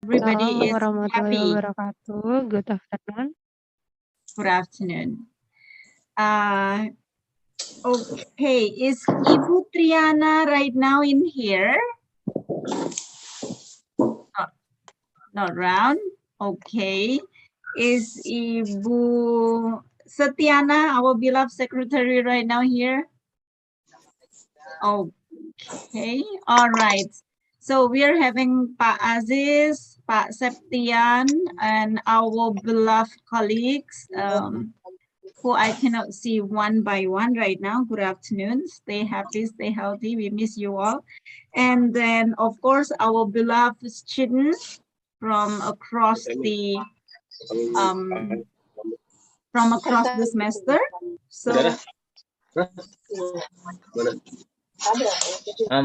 everybody is warahmatullahi happy. wabarakatuh. Good afternoon. Good afternoon. Okay, is Ibu Triana right now in here? Not around. Okay. Is Ibu Setiana, our beloved secretary, right now here? Okay. All right. So we are having Pak Aziz, Pak Septian, and our beloved colleagues who I cannot see one by one right now. Good afternoon. Stay happy, stay healthy. We miss you all. And then, of course, our beloved students from across the semester. So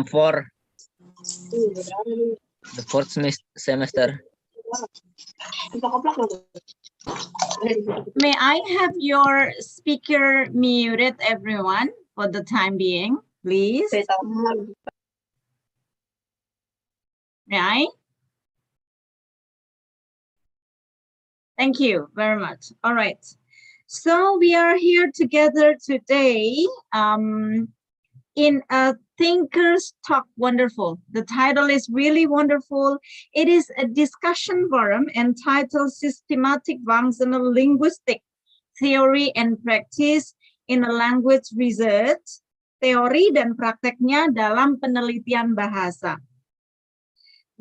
for the fourth semester. May I have your speaker muted, everyone, for the time being, please? May I? Thank you very much. All right. So we are here together today in a Thinkers Talk Wonderful. The title is really wonderful. It is a discussion forum entitled Systematic Functional Linguistic Theory and Practice in a Language Research, Teori dan Prakteknya dalam Penelitian Bahasa.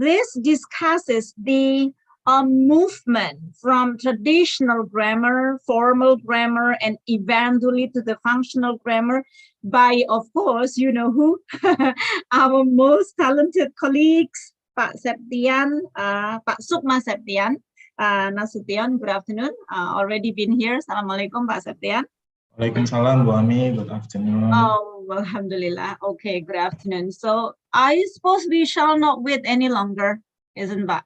This discusses the movement from traditional grammar, formal grammar, and eventually to the functional grammar by, of course, you know who, our most talented colleagues, Pak Septian, Pak Sukma Septian, Nasution, good afternoon, already been here. Assalamualaikum, Pak Septian. Waalaikumsalam, Bu Ami, good afternoon. Oh, alhamdulillah. Okay, good afternoon. So I suppose we shall not wait any longer, isn't that?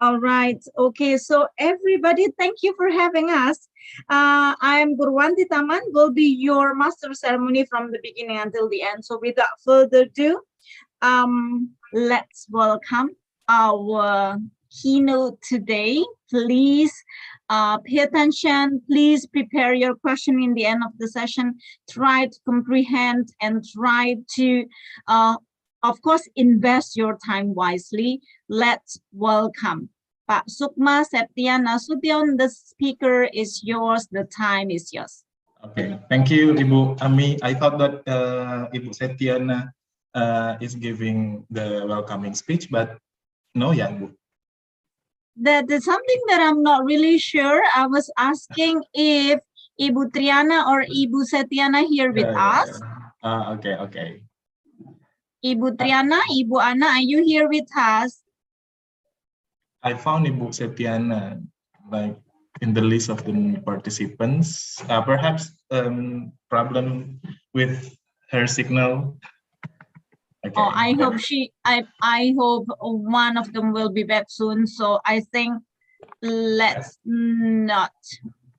All right. Okay. So everybody, thank you for having us. I'm Gurwanti Taman, will be your master ceremony from the beginning until the end. So without further ado, let's welcome our keynote today. Please pay attention. Please prepare your question in the end of the session. Try to comprehend and try to of course, invest your time wisely. Let's welcome Pak Sukma Septian Nasution. The speaker is yours. The time is yours. Okay, thank you, Ibu Ami. I thought that Ibu Septiana is giving the welcoming speech, but no, yeah, Ibu. There's something that I'm not really sure. I was asking if Ibu Triana or Ibu Septiana here with us. Okay. Ibu Triana, Ibu Ana, are you here with us? I found Ibu Septiana like in the list of the participants. Perhaps problem with her signal. Okay. Oh, I hope I hope one of them will be back soon. So I think let's not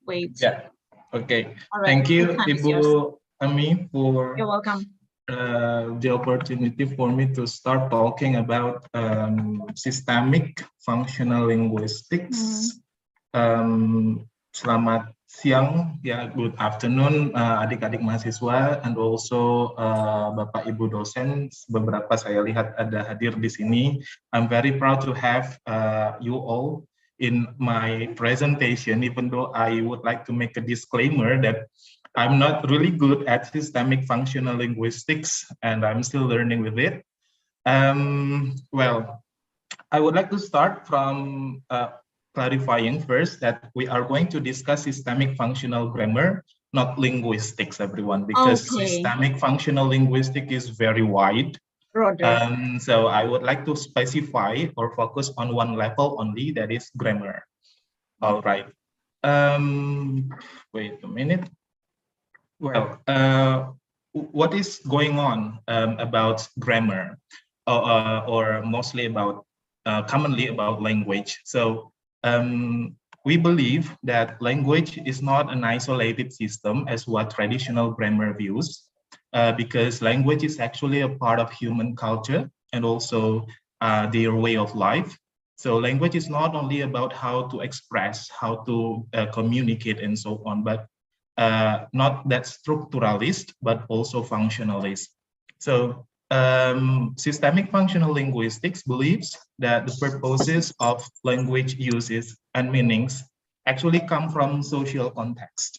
wait. Yeah. Okay. All right. Thank you, Ibu Ami, for you're welcome. The opportunity for me to start talking about systemic functional linguistics. Selamat siang, ya, good afternoon, adik-adik mahasiswa, and also Bapak Ibu dosen. Beberapa saya lihat ada hadir di sini. I'm very proud to have you all in my presentation, even though I would like to make a disclaimer that I'm not really good at systemic functional linguistics, and I'm still learning with it. Well, I would like to start from clarifying first that we are going to discuss systemic functional grammar, not linguistics, everyone, because systemic functional linguistics is very wide. So I would like to specify or focus on one level only, that is grammar. All right. Wait a minute. Well, what is going on about grammar, or mostly about, commonly about language? So we believe that language is not an isolated system as what traditional grammar views, because language is actually a part of human culture and also their way of life. So language is not only about how to express, how to communicate and so on, but not that structuralist, but also functionalist. So systemic functional linguistics believes that the purposes of language uses and meanings actually come from social context.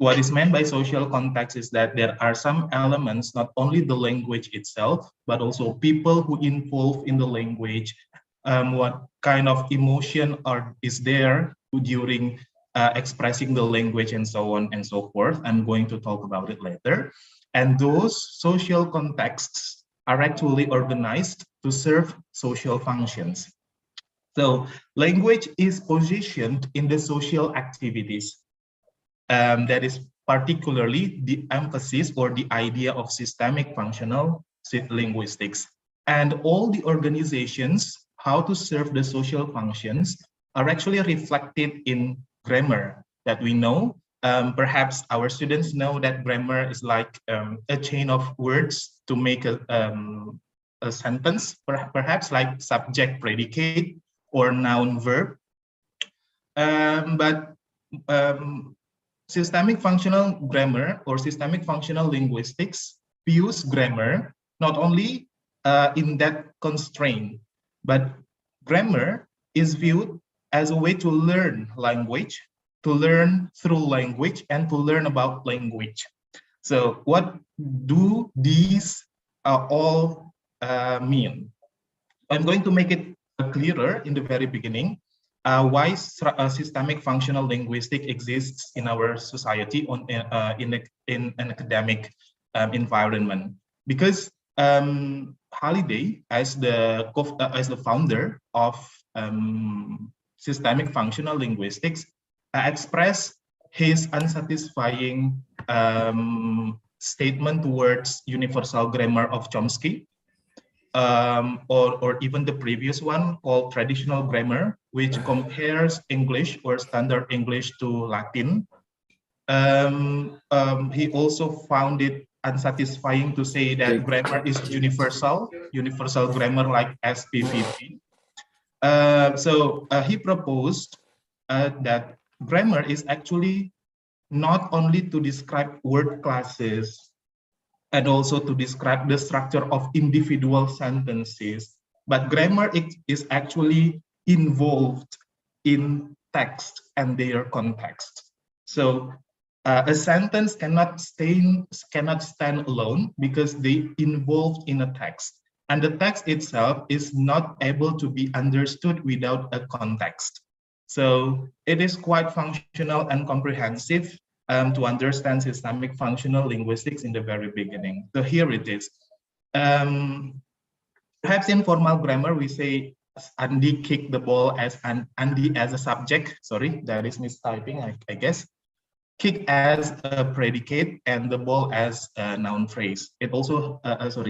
What is meant by social context is that there are some elements, not only the language itself, but also people who involve in the language, what kind of emotion is there during expressing the language and so on and so forth. I'm going to talk about it later. And those social contexts are actually organized to serve social functions. So language is positioned in the social activities. That is particularly the emphasis or the idea of systemic functional linguistics. And all the organizations, how to serve the social functions, are actually reflected in grammar that we know. Perhaps our students know that grammar is like a chain of words to make a sentence, perhaps like subject, predicate, or noun, verb. But systemic functional grammar or systemic functional linguistics views grammar not only in that constraint, but grammar is viewed as a way to learn language, to learn through language, and to learn about language. So what do these all mean? I'm going to make it clearer in the very beginning. Why systemic functional linguistics exists in our society in an academic environment. Because Halliday, as the founder of systemic functional linguistics, expressed his unsatisfying statement towards universal grammar of Chomsky. Or even the previous one called traditional grammar, which compares English or standard English to Latin. He also found it unsatisfying to say that grammar is universal grammar like SPVP. So he proposed that grammar is actually not only to describe word classes, and also to describe the structure of individual sentences. But grammar is actually involved in text and their context. So a sentence cannot stand alone because they involved in a text. And the text itself is not able to be understood without a context. So it is quite functional and comprehensive to understand systemic functional linguistics in the very beginning. So here it is. Perhaps in formal grammar, we say Andy kicked the ball as Andy as a subject. Sorry, that is mistyping, I guess. Kick as a predicate and the ball as a noun phrase. It also,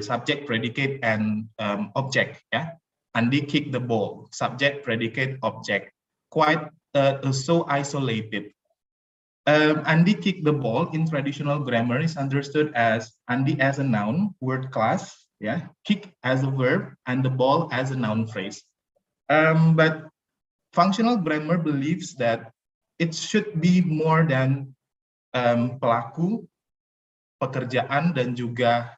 subject, predicate, and object. Yeah, Andy kicked the ball. Subject, predicate, object. Quite so isolated. Andy kicked the ball in traditional grammar is understood as Andy as a noun, word class, yeah, kick as a verb, and the ball as a noun phrase. But functional grammar believes that it should be more than pelaku, pekerjaan, dan juga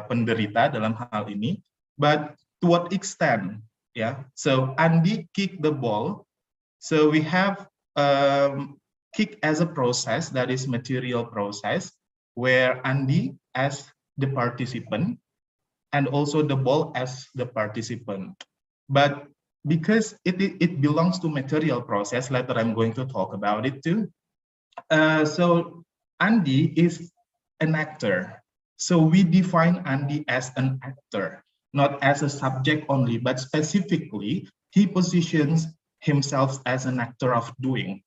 penderita dalam hal ini. But to what extent? Yeah, so Andy kicked the ball. So we have kick as a process, that is material process, where Andy as the participant and also the ball as the participant. But because it belongs to material process, later I'm going to talk about it too. So Andy is an actor. So we define Andy as an actor, not as a subject only, but specifically he positions himself as an actor of doing.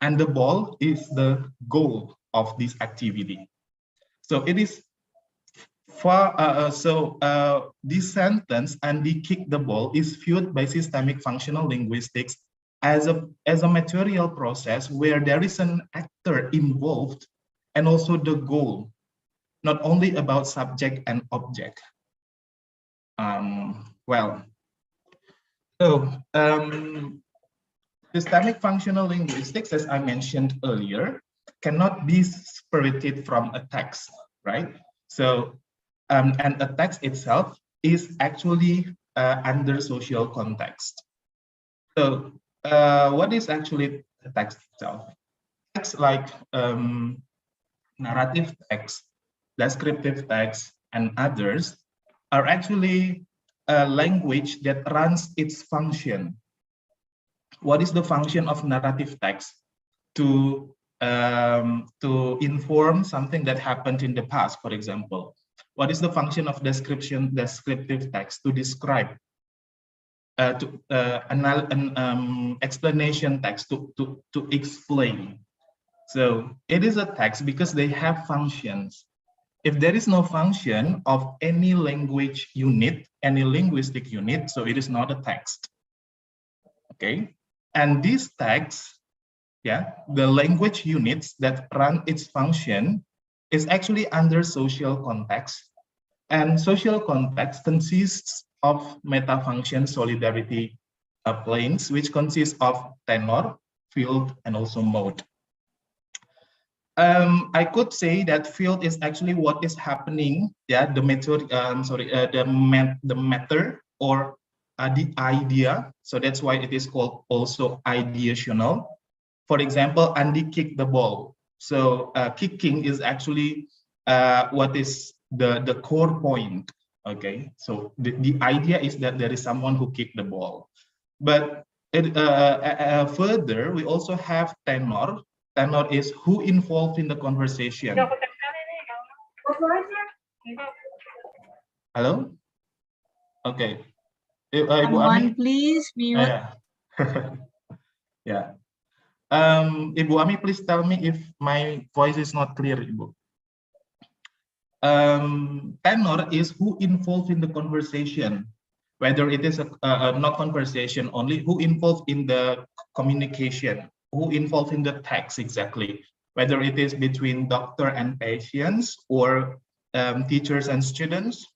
And the ball is the goal of this activity. So it is this sentence, Andy kicked the ball, is viewed by systemic functional linguistics as a material process where there is an actor involved and also the goal, not only about subject and object. Well, so systemic functional linguistics, as I mentioned earlier, cannot be separated from a text, right? So, and a text itself is actually under social context. So, what is actually the text itself? Text like narrative text, descriptive text, and others are actually a language that runs its function. What is the function of narrative text? To inform something that happened in the past, for example. What is the function of descriptive text? To describe, explanation text, to explain. So it is a text because they have functions. If there is no function of any language unit, any linguistic unit, so it is not a text. Okay, and these texts, yeah, the language units that run its function is actually under social context. And social context consists of meta-function solidarity planes, which consists of tenor, field, and also mode. I could say that field is actually what is happening, yeah, the method, the matter or the idea. So that's why it is called also ideational. For example, Andy kicked the ball. So kicking is actually what is the core point. Okay, so the idea is that there is someone who kicked the ball. But further, we also have tenor. Tenor is who involved in the conversation. Hello? Okay. Someone please mute. Yeah. Ibu Ami, please tell me if my voice is not clear, Ibu. Tenor is who involved in the conversation, whether it is not conversation only, who involved in the communication, who involved in the text exactly, whether it is between doctor and patients or teachers and students.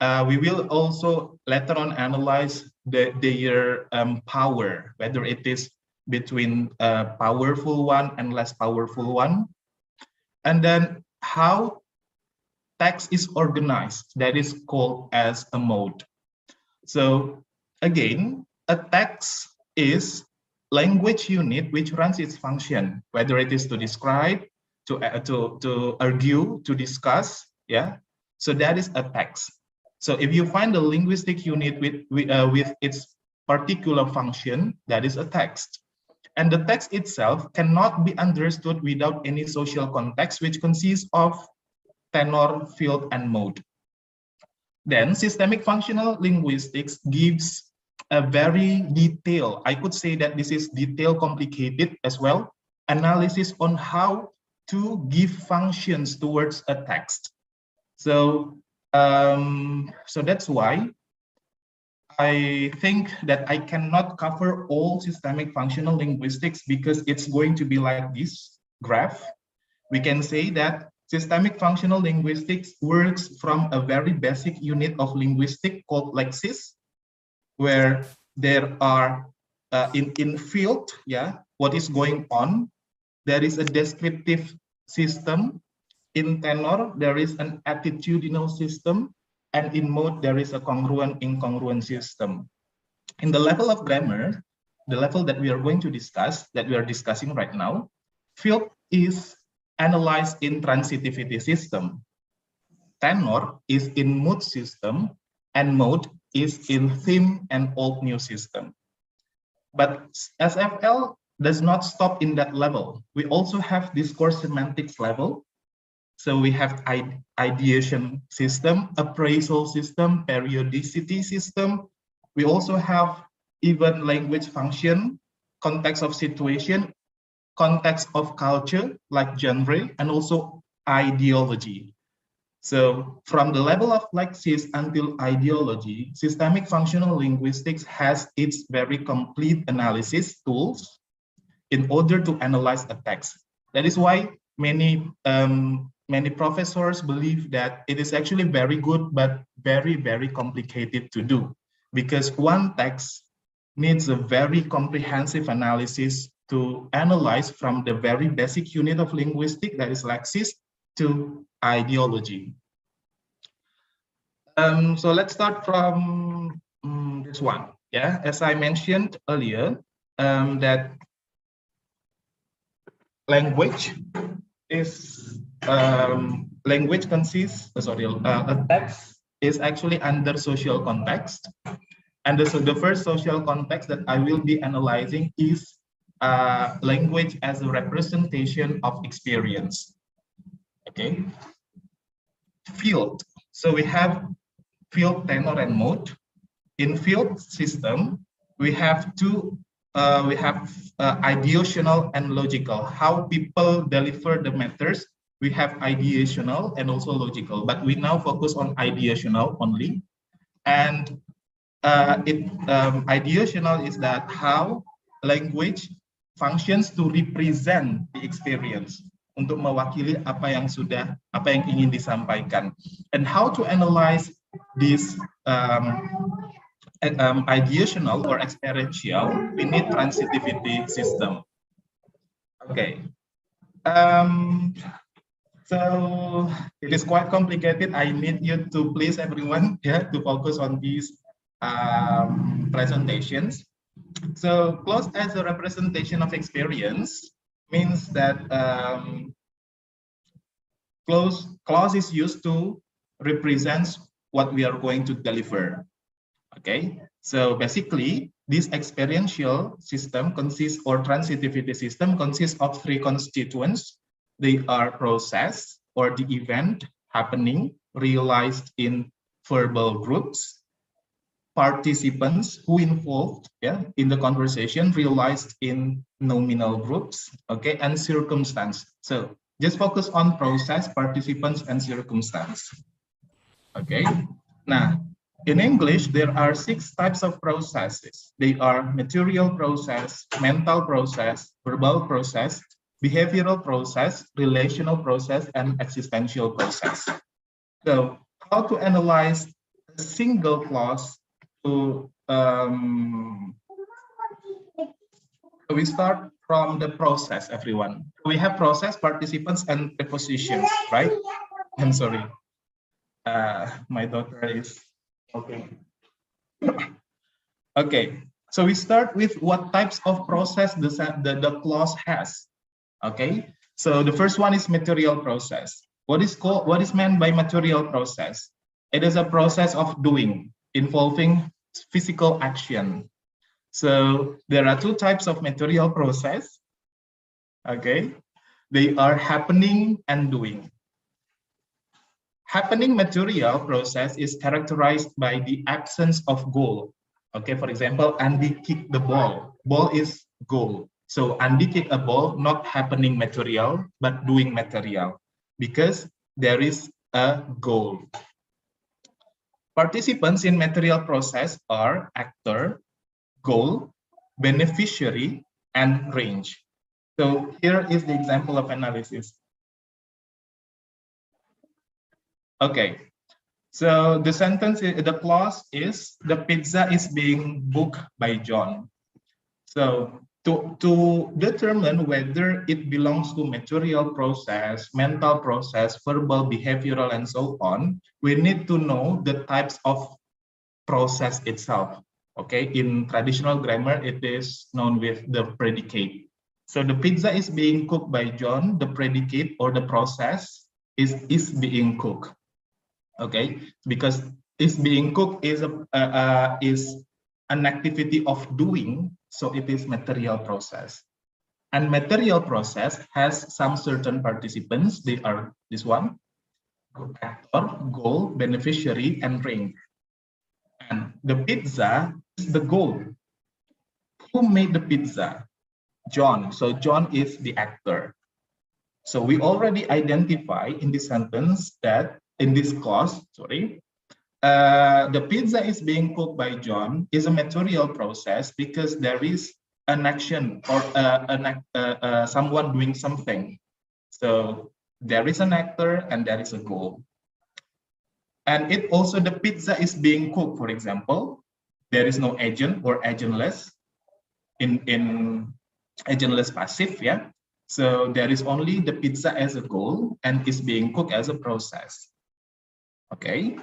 We will also later on analyze their power, whether it is between a powerful one and less powerful one. And then how text is organized, that is called as a mode. So again, a text is language unit which runs its function, whether it is to describe, to argue, to discuss, yeah. So that is a text. So if you find a linguistic unit with its particular function, that is a text. And the text itself cannot be understood without any social context, which consists of tenor, field, and mode. Then systemic functional linguistics gives a very detailed, I could say that this is detailed, complicated as well, analysis on how to give functions towards a text. So, so that's why I think that I cannot cover all systemic functional linguistics because it's going to be like this graph. We can say that systemic functional linguistics works from a very basic unit of linguistics called lexis, where there are in field, yeah, what is going on. There is a descriptive system. In tenor, there is an attitudinal system. And in mode, there is a congruent, incongruent system. In the level of grammar, the level that we are going to discuss, that we are discussing right now, field is analyzed in transitivity system. Tenor is in mood system, and mode is in theme and old new system. But SFL does not stop in that level. We also have discourse semantics level. So we have ideation system, appraisal system, periodicity system. We also have even language function, context of situation, context of culture like genre, and also ideology. So from the level of lexis until ideology, systemic functional linguistics has its very complete analysis tools in order to analyze a text. That is why many many professors believe that it is actually very good, but very, very complicated to do, because one text needs a very comprehensive analysis to analyze from the very basic unit of linguistics, that is lexis, to ideology. So let's start from this one. Yeah, as I mentioned earlier, that language is language consists, a text is actually under social context. And the first social context that I will be analyzing is language as a representation of experience. Okay. Field. So we have field, tenor, and mode. In field system, we have two. We have ideational and logical. How people deliver the matters. We have ideational and also logical, but we now focus on ideational only. And ideational is that how language functions to represent the experience, untuk mewakili apa yang ingin disampaikan. And how to analyze this ideational or experiential, we need transitivity system. Okay. So it is quite complicated. I need you to please everyone, yeah, to focus on these presentations. So clause as a representation of experience means that clause is used to represent what we are going to deliver. Okay, so basically this experiential system consists, or transitivity system consists of three constituents. They are process, or the event happening realized in verbal groups, participants who involved, yeah, in the conversation realized in nominal groups, okay, and circumstance. So just focus on process, participants, and circumstance. Okay, now in English, there are 6 types of processes. They are material process, mental process, verbal process, behavioral process, relational process, and existential process. So how to analyze a single clause to we start from the process, everyone. We have process, participants, and prepositions, right? I'm sorry. My daughter is okay. Okay, so we start with what types of process the clause has. Okay, so the first one is material process. What is meant by material process? It is a process of doing involving physical action. So there are 2 types of material process. Okay, they are happening and doing. Happening material process is characterized by the absence of goal. Okay, for example, Andi kicked the ball. Ball is goal. So Andi kicked a ball, not happening material, but doing material, because there is a goal. Participants in material process are actor, goal, beneficiary, and range. So here is the example of analysis. Okay, so the sentence, the clause is, the pizza is being booked by John. So to determine whether it belongs to material process, mental process, verbal, behavioral, and so on, we need to know the types of process itself. Okay, in traditional grammar, it is known with the predicate. So the pizza is being cooked by John, the predicate or the process is being cooked. Okay, because is being cooked is an activity of doing, so it is material process. And material process has some certain participants. They are this one: actor, goal, beneficiary, and range. And the pizza is the goal. Who made the pizza? John. So John is the actor. So we already identify in this sentence that in this clause, the pizza is being cooked by John is a material process because there is an action or someone doing something. So there is an actor and there is a goal. And it also, the pizza is being cooked, for example, there is no agent or agentless in agentless passive, yeah. So there is only the pizza as a goal and is being cooked as a process. Okay.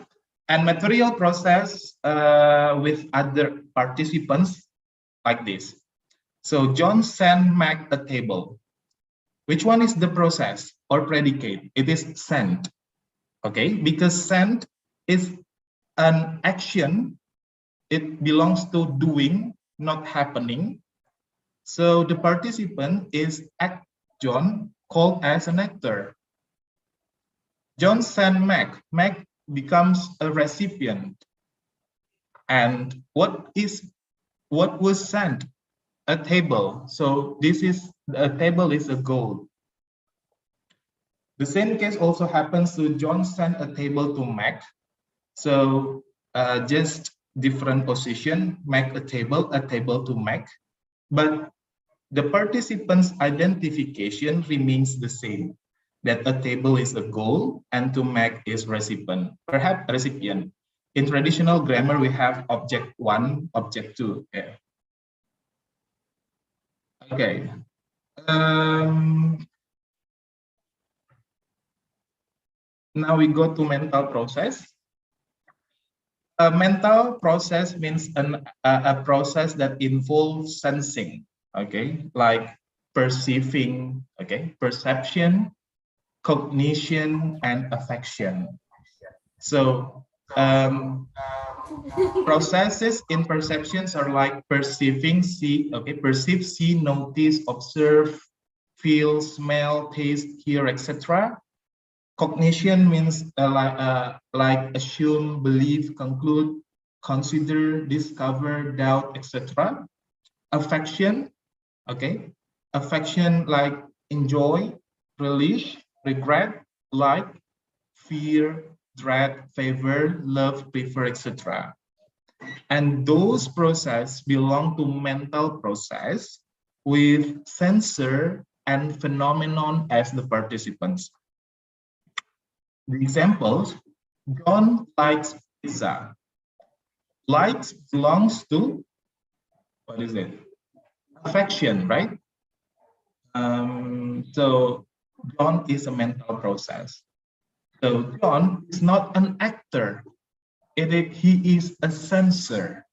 And material process with other participants like this. So John sent Mac a table. Which one is the process or predicate? It is sent. Okay, because sent is an action. It belongs to doing, not happening. So the participant is John, called as an actor. John sent Mac. Mac becomes a recipient. And what was sent? A table. So this is a table is a goal. The same case also happens to John sent a table to Mac. So just different position, Mac a table to Mac. But the participant's identification remains the same, that a table is a goal and to Mac is recipient, perhaps recipient. In traditional grammar, we have object one, object two. Yeah. Okay. Now we go to mental process. A mental process means a process that involves sensing, okay, like perceiving, okay, perception, cognition, and affection. So processes in perceptions are like perceiving, see, okay, perceive, see, notice, observe, feel, smell, taste, hear, etc. Cognition means like assume, believe, conclude, consider, discover, doubt, etc. Affection, okay, affection like enjoy, relish, regret, like, fear, dread, favor, love, prefer, etc. And those processes belong to mental process with sensor and phenomenon as the participants. The examples, John likes pizza. Likes belongs to, what is it? Affection, right? So John is a mental process. So John is not an actor. He is a sensor.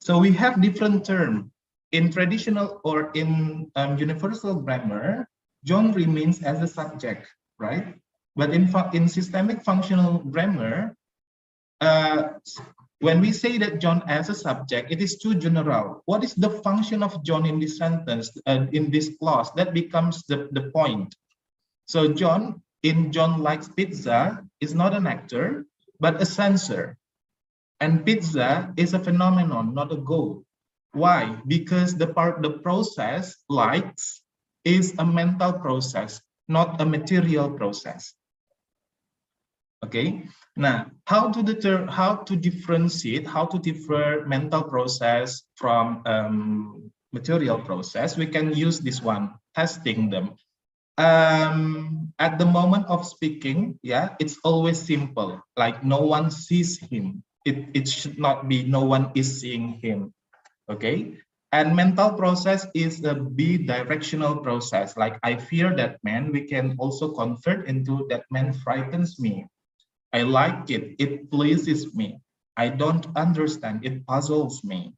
So we have different terms. In traditional or in universal grammar, John remains as a subject, right? But in systemic functional grammar, when we say that John as a subject, it is too general. What is the function of John in this sentence, in this clause? That becomes the point. So John likes pizza is not an actor, but a sensor. And pizza is a phenomenon, not a goal. Why? Because the process likes is a mental process, not a material process. Okay. Now, how to differentiate, how to differ mental process from material process? We can use this one, testing them. At the moment of speaking, yeah, it's always simple. Like no one sees him. It should not be no one is seeing him. Okay. And mental process is a bidirectional process. Like I fear that man, we can also convert into that man frightens me. I like it. It pleases me. I don't understand. It puzzles me.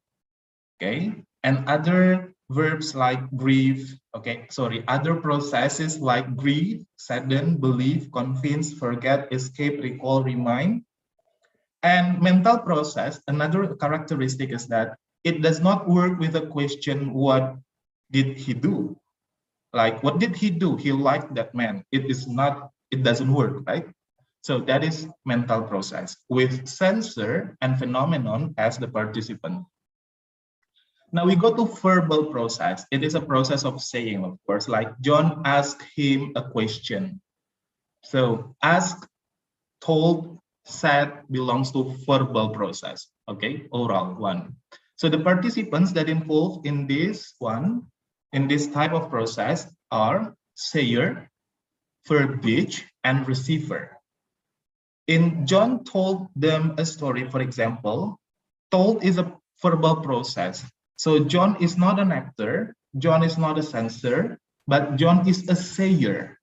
Okay. And other verbs like grieve. Okay. Sorry. Other processes like grieve, sadden, believe, convince, forget, escape, recall, remind. And mental process, another characteristic is that it does not work with a question, what did he do? Like, what did he do? He liked that man. It doesn't work, right? So that is mental process with sensor and phenomenon as the participant. Now we go to verbal process. It is a process of saying, of course, like John asked him a question. So ask, told, said belongs to verbal process, okay, oral one. So the participants that involved in this type of process are sayer, verbiage, and receiver. In John told them a story, for example, told is a verbal process. So John is not an actor, John is not a censor, but John is a sayer.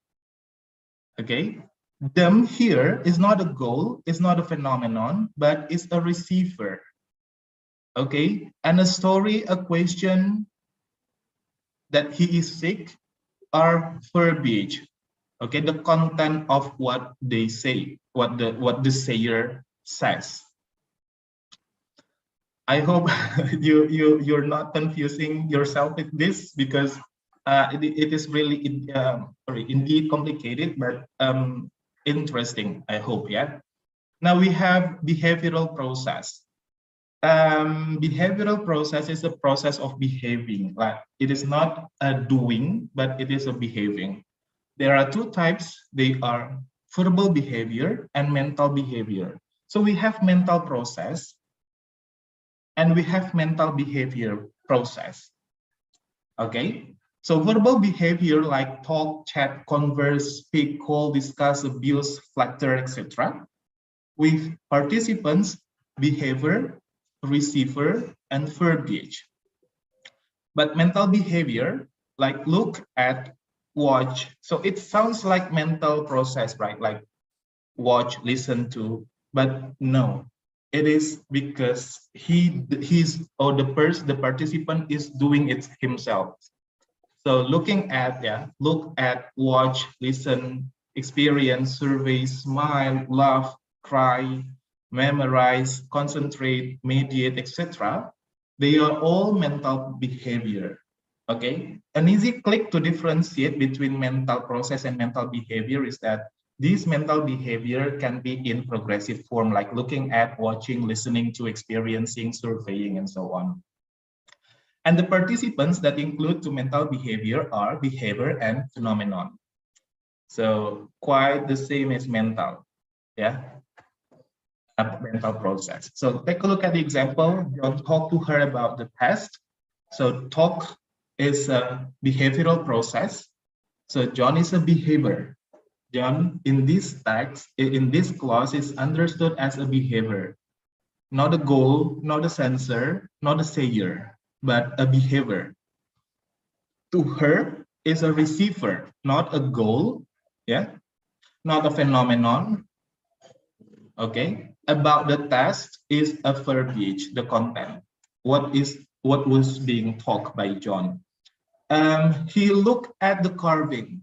Okay, them here is not a goal, it's not a phenomenon, but it's a receiver. Okay, and a story, a question that he is sick are verbiage. Okay, the content of what they say, what the sayer says. I hope you're not confusing yourself with this, because it is really indeed complicated, but interesting, I hope. Yeah. Now we have behavioral process. Behavioral process is the process of behaving. Like, it is not a doing, but it is a behaving. There are two types. They are verbal behavior and mental behavior. So we have mental process and we have mental behavior process. Okay, so verbal behavior like talk, chat, converse, speak, call, discuss, abuse, flatter, etc. With participants, behavior, receiver, and verbiage. But mental behavior like look at, watch. So it sounds like mental process, right? Like watch, listen to, but no, it is because the participant is doing it himself. So looking at, look at, watch, listen, experience, survey, smile, laugh, cry, memorize, concentrate, mediate, etc. They are all mental behavior. Okay, an easy click to differentiate between mental process and mental behavior is that this mental behavior can be in progressive form, like looking at, watching, listening to, experiencing, surveying, and so on. And the participants that include to mental behavior are behavior and phenomenon. So quite the same as mental, yeah, mental process. So take a look at the example. John talked to her about the past. So talk is a behavioral process. So John is a behavior. John in this text, in this clause, is understood as a behavior, not a goal, not a censor, not a sayer, but a behavior. To her is a receiver, not a goal, yeah, not a phenomenon. Okay, about the text is a verbiage, the content. What was being talked by John? He looked at the carving.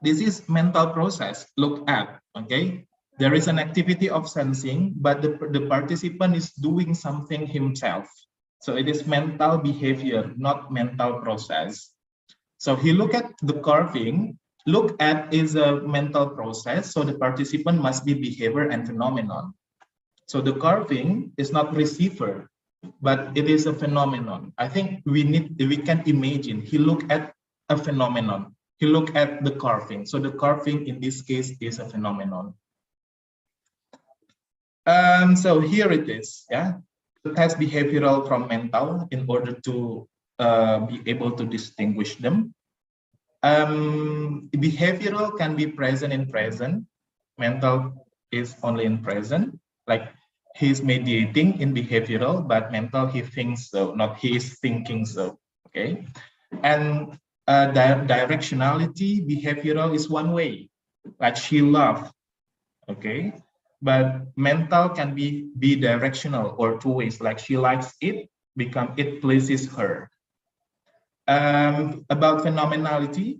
This is mental process, look at, okay? There is an activity of sensing, but the participant is doing something himself. So it is mental behavior, not mental process. So he looked at the carving. Look at is a mental process, so the participant must be behavior and phenomenon. So the carving is not receiver, but it is a phenomenon. I think we can imagine he looked at a phenomenon. He looked at the carving. So the carving in this case is a phenomenon. So here it is, yeah. It has behavioral from mental in order to be able to distinguish them. Behavioral can be present in present. Mental is only in present. Like he's mediating in behavioral, but mental he thinks so, not he is thinking so. Okay, and directionality, behavioral is one way, like she loved. Okay, but mental can be bidirectional or two ways, like she likes it, become it pleases her. About phenomenality,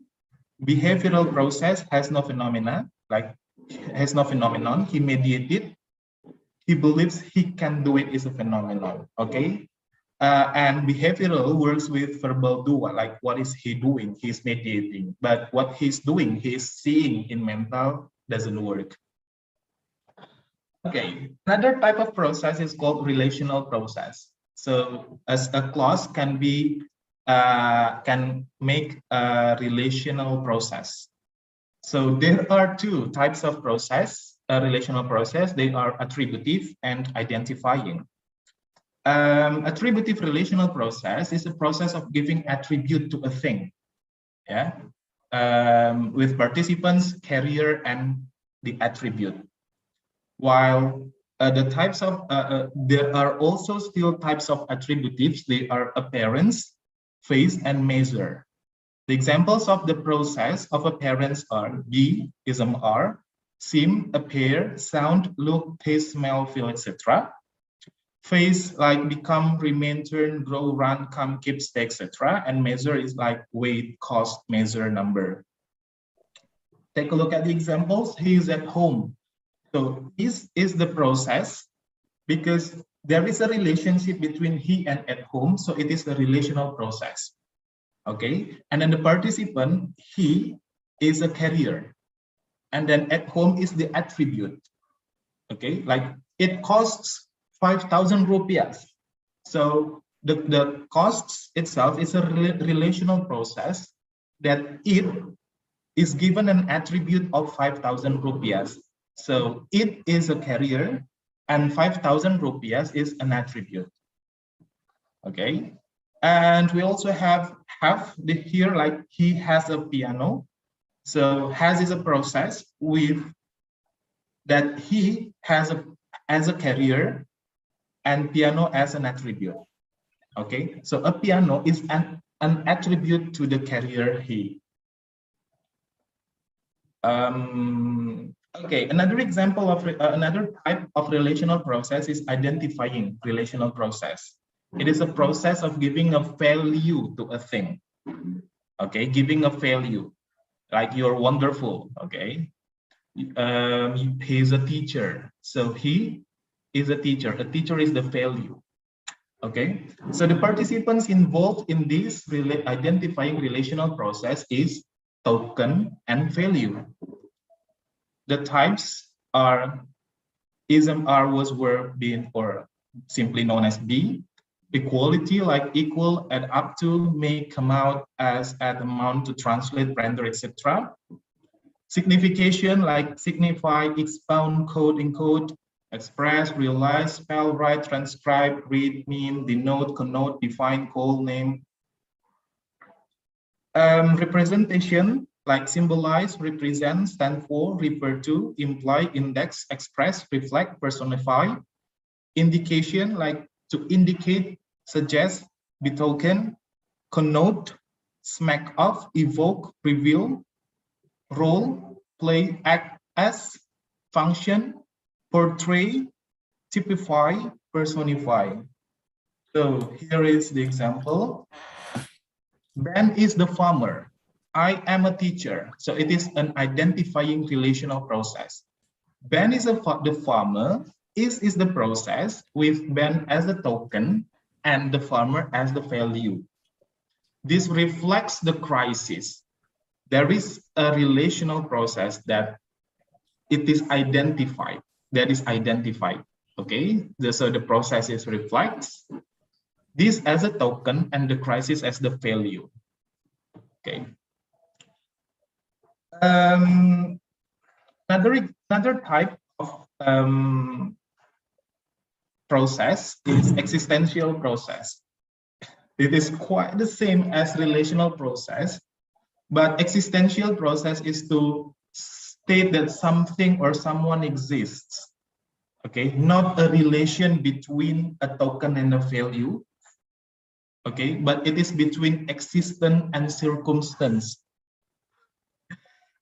behavioral process has no phenomena, like has no phenomenon. He mediated. He believes he can do it is a phenomenon. Okay, and behavioral works with verbal dua, like what is he doing? He's mediating, but what he's doing, he's seeing in mental doesn't work. Okay, another type of process is called relational process. So as a clause can make a relational process. So there are two types of process, a relational process. They are attributive and identifying. Attributive relational process is a process of giving attribute to a thing. Yeah, with participants, carrier, and the attribute. While the types of, there are also still types of attributives. They are appearance, phase, and measure. The examples of the process of appearance are be, ism, are, seem, appear, sound, look, taste, smell, feel, etc. Phase like become, remain, turn, grow, run, come, keep, stay, etc. And measure is like weight, cost, measure, number. Take a look at the examples. He is at home. So this is the process because there is a relationship between he and at home. So it is a relational process. Okay. And then the participant, he is a carrier. And then at home is the attribute. Okay. Like it costs 5,000 rupiahs. So the costs itself is a relational process that it is given an attribute of 5,000 rupiahs. So it is a carrier and 5,000 rupiahs is an attribute. Okay. And we also have the here like he has a piano. So has is a process with that he has as a carrier and piano as an attribute. Okay, so a piano is an attribute to the carrier he. Okay, another example of another type of relational process is identifying relational process. It is a process of giving a value to a thing. Okay, giving a value, like you're wonderful. Okay, he's a teacher, so he is a teacher. A teacher is the value. Okay, so the participants involved in this identifying relational process is token and value. The types are ism, are, was, were, been, or simply known as be. Equality like equal, add up to, make, come out, as, add, amount, to translate, render, etc. Signification like signify, expound, code, encode, express, realize, spell, write, transcribe, read, mean, denote, connote, define, call, name. Representation like symbolize, represent, stand for, refer to, imply, index, express, reflect, personify. Indication like to indicate, suggest, betoken, connote, smack of, evoke, reveal, role, play, act as, function, portray, typify, personify. So here is the example. Ben is the farmer. I am a teacher. So it is an identifying relational process. Ben is the farmer. Is the process with Ben as the token and the farmer as the value. This reflects the crisis. There is a relational process that it is identified. That is identified. Okay, so the process is reflects this as a token and the crisis as the value. Okay. Another type of process is existential process. It is quite the same as relational process, but existential process is to state that something or someone exists. Okay, not a relation between a token and a value. Okay, but it is between existence and circumstance.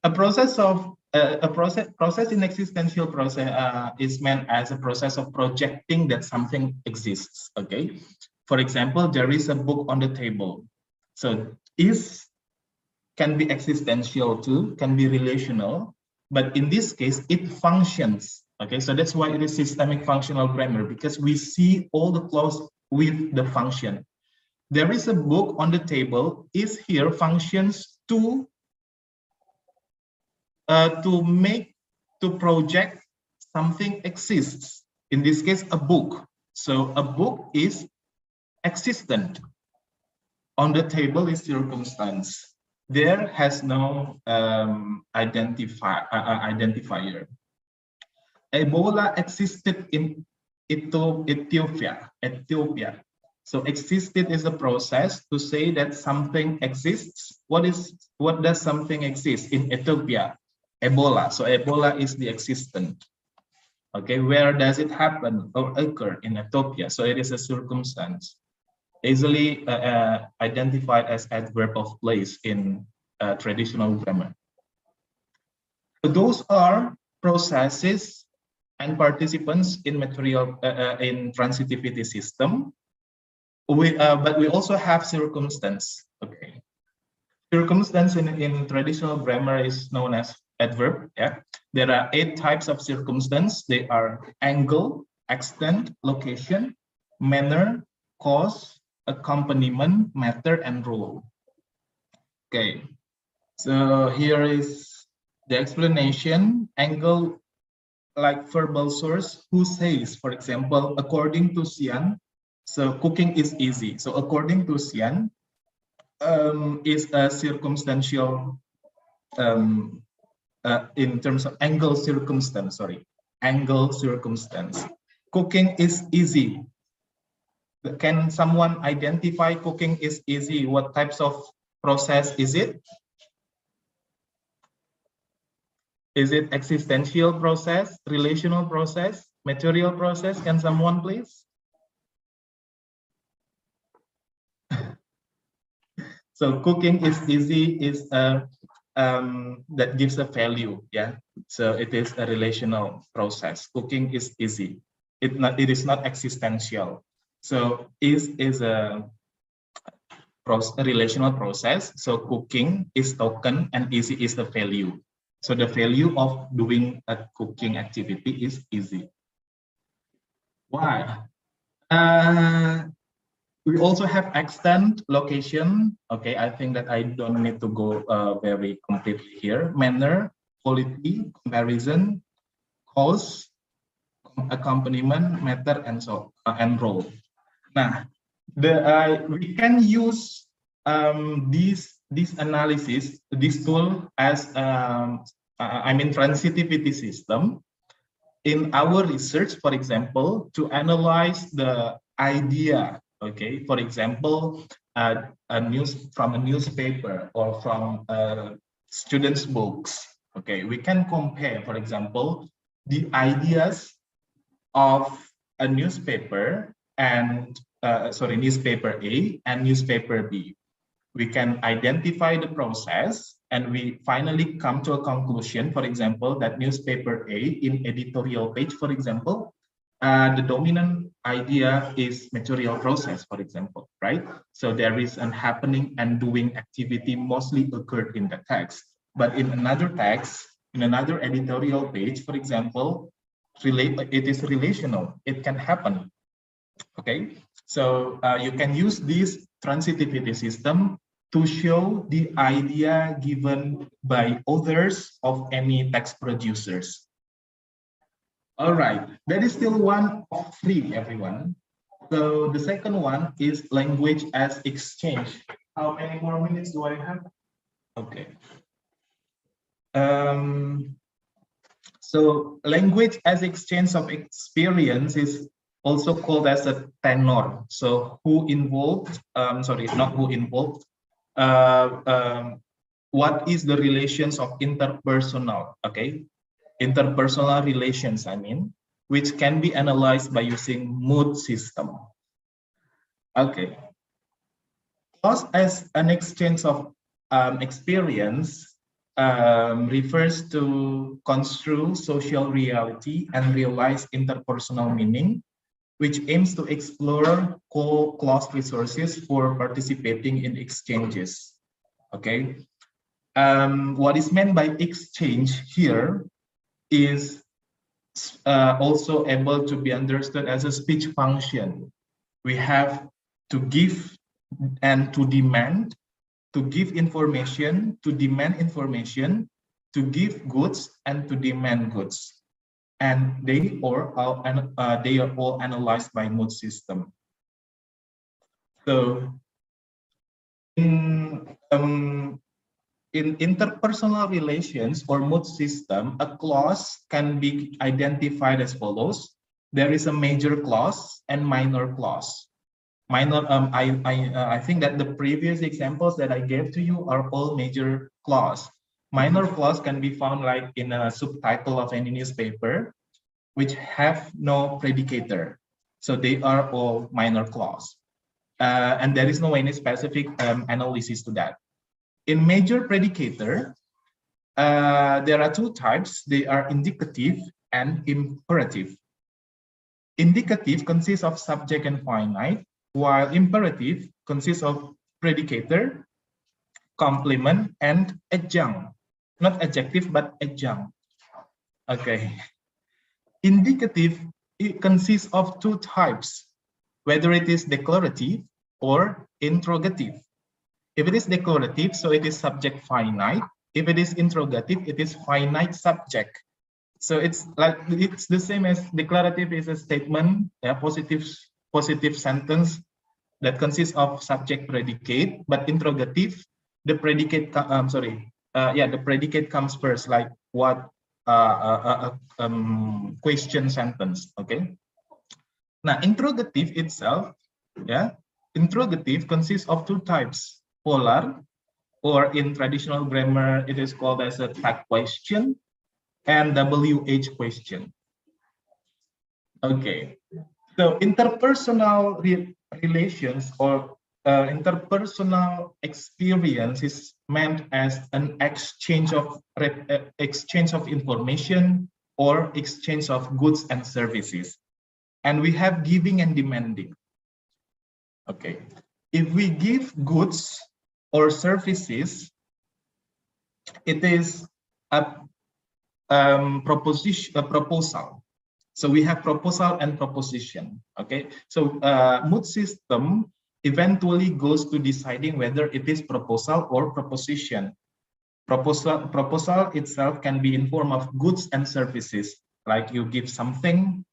A process in existential process is meant as a process of projecting that something exists. Okay, for example, there is a book on the table. So is can be existential too, can be relational, but in this case it functions. Okay, so that's why it is systemic functional grammar, because we see all the clause with the function. There is a book on the table is here functions to project something exists. In this case, a book. So a book is existent. On the table is circumstance. There has no identifier. Ebola existed in Ethiopia. So existed is a process to say that something exists. What does something exist in Ethiopia? Ebola. So Ebola is the existent. Okay, where does it happen or occur in Ethiopia? So it is a circumstance, easily identified as adverb of place in traditional grammar. So those are processes and participants in material in transitivity system. But we also have circumstance. Okay, circumstance in traditional grammar is known as adverb. Yeah, there are 8 types of circumstance. They are angle, extent, location, manner, cause, accompaniment, matter, and role. Okay, so here is the explanation. Angle, like verbal source, who says, for example, according to Sian, so cooking is easy. So according to Sian is a circumstantial in terms of angle circumstance, angle circumstance. Cooking is easy. Can someone identify cooking is easy? What types of process is it? Is it existential process, relational process, material process? Can someone please? So cooking is easy is that gives a value, yeah. So it is a relational process. Cooking is easy. It is not existential. So is a relational process. So cooking is token and easy is the value. So the value of doing a cooking activity is easy. Why? We also have extent, location. Okay, I think that I don't need to go very completely here. Manner, quality, comparison, cause, accompaniment, matter, and so and role. Now, we can use this analysis, this tool as transitivity system in our research, for example, to analyze the idea. Okay, for example, from a newspaper or from students' books. Okay, we can compare, for example, the ideas of a newspaper and newspaper A and newspaper B. We can identify the process and we finally come to a conclusion, for example, that newspaper A in editorial page, for example, the dominant idea is material process, for example, right? So there is an happening and doing activity mostly occurred in the text. But in another text, in another editorial page, for example, it is relational, it can happen. Okay, so you can use this transitivity system to show the idea given by authors of any text producers. All right, that is still one of 3, everyone. So the second one is language as exchange. How many more minutes do I have? Okay. So language as exchange of experience is also called as a tenor. So who involved, not who involved, what is the relations of interpersonal, okay? Interpersonal relations, I mean, which can be analyzed by using mood system. Okay. Clause as an exchange of experience refers to construe social reality and realize interpersonal meaning, which aims to explore closed resources for participating in exchanges. Okay. What is meant by exchange here is also able to be understood as a speech function. We have to give and to demand, to give information, to demand information, to give goods and to demand goods. And they are all analyzed by mood system. So in interpersonal relations or mood system, a clause can be identified as follows. There is a major clause and minor clause. Minor, I think that the previous examples that I gave to you are all major clause. Minor clause can be found like in a subtitle of any newspaper, which have no predicator. So they are all minor clause. And there is no any specific analysis to that. In major predicator, there are two types. They are indicative and imperative. Indicative consists of subject and finite, while imperative consists of predicator, complement, and adjunct. Not adjective, but adjunct. Okay. Indicative, it consists of two types, whether it is declarative or interrogative. If it is declarative, so it is subject finite. If it is interrogative, it is finite subject. So it's the same as declarative is a statement, a positive sentence that consists of subject predicate, but interrogative, the predicate the predicate comes first, like what question sentence. Okay. Now interrogative itself, interrogative consists of two types: polar, or in traditional grammar it is called as a tag question, and WH question. Okay, so interpersonal relations or interpersonal experience is meant as an exchange of information or exchange of goods and services, and we have giving and demanding. Okay, if we give goods or services, it is a proposal. So we have proposal and proposition. Okay, so mood system eventually goes to deciding whether it is proposal or proposition. Proposal itself can be in form of goods and services, like you give something,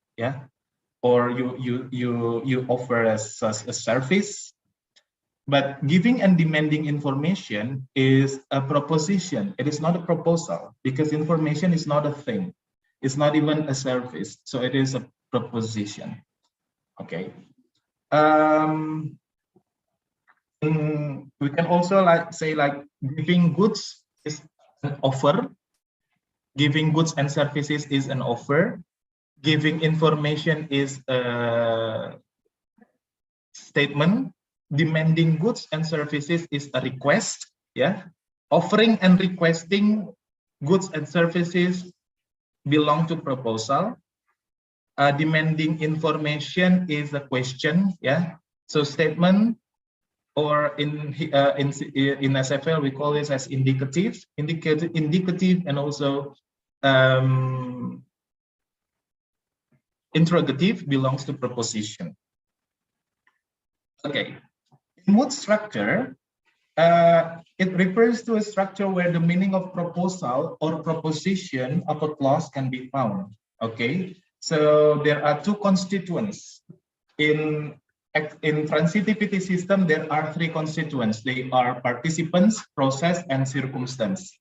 or you offer a service. But giving and demanding information is a proposition. It is not a proposal, because information is not a thing. It's not even a service. So it is a proposition. Okay. We can also say giving goods is an offer. Giving goods and services is an offer. Giving information is a statement. Demanding goods and services is a request. Offering and requesting goods and services belong to proposal. Demanding information is a question. So statement, or in SFL we call this as indicative, and also interrogative belongs to proposition. Okay. Mood structure, it refers to a structure where the meaning of proposal or proposition of a clause can be found. Okay, so there are two constituents. In transitivity system, there are three constituents. They are participants, process, and circumstance.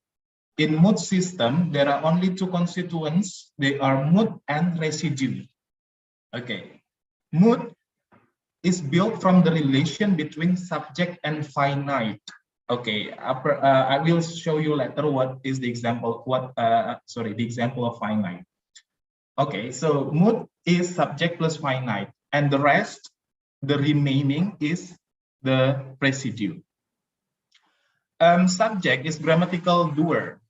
In mood system, there are only two constituents. They are mood and residue. Okay, mood is built from the relation between subject and finite. Okay, I will show you later what is the example. The example of finite. Okay, so mood is subject plus finite, and the rest, the remaining, is the residue. Subject is grammatical doer.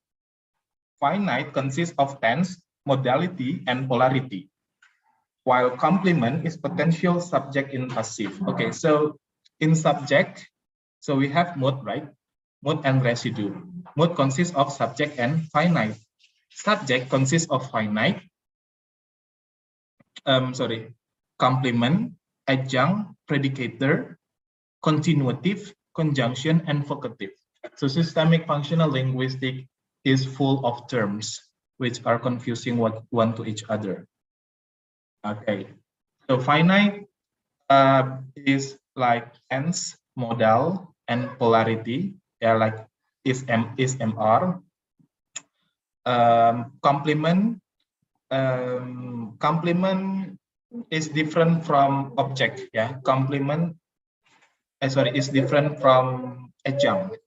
Finite consists of tense, modality, and polarity, while complement is potential subject in passive. Okay, so in subject, so we have mood, right? Mood and residue. Mood consists of subject and finite. Subject consists of finite, complement, adjunct, predicator, continuative, conjunction, and vocative. So systemic functional linguistics is full of terms which are confusing one to each other. Okay, so finite is like tense, modal, and polarity. Like is MR. Complement is different from object. Complement is different from adjunct.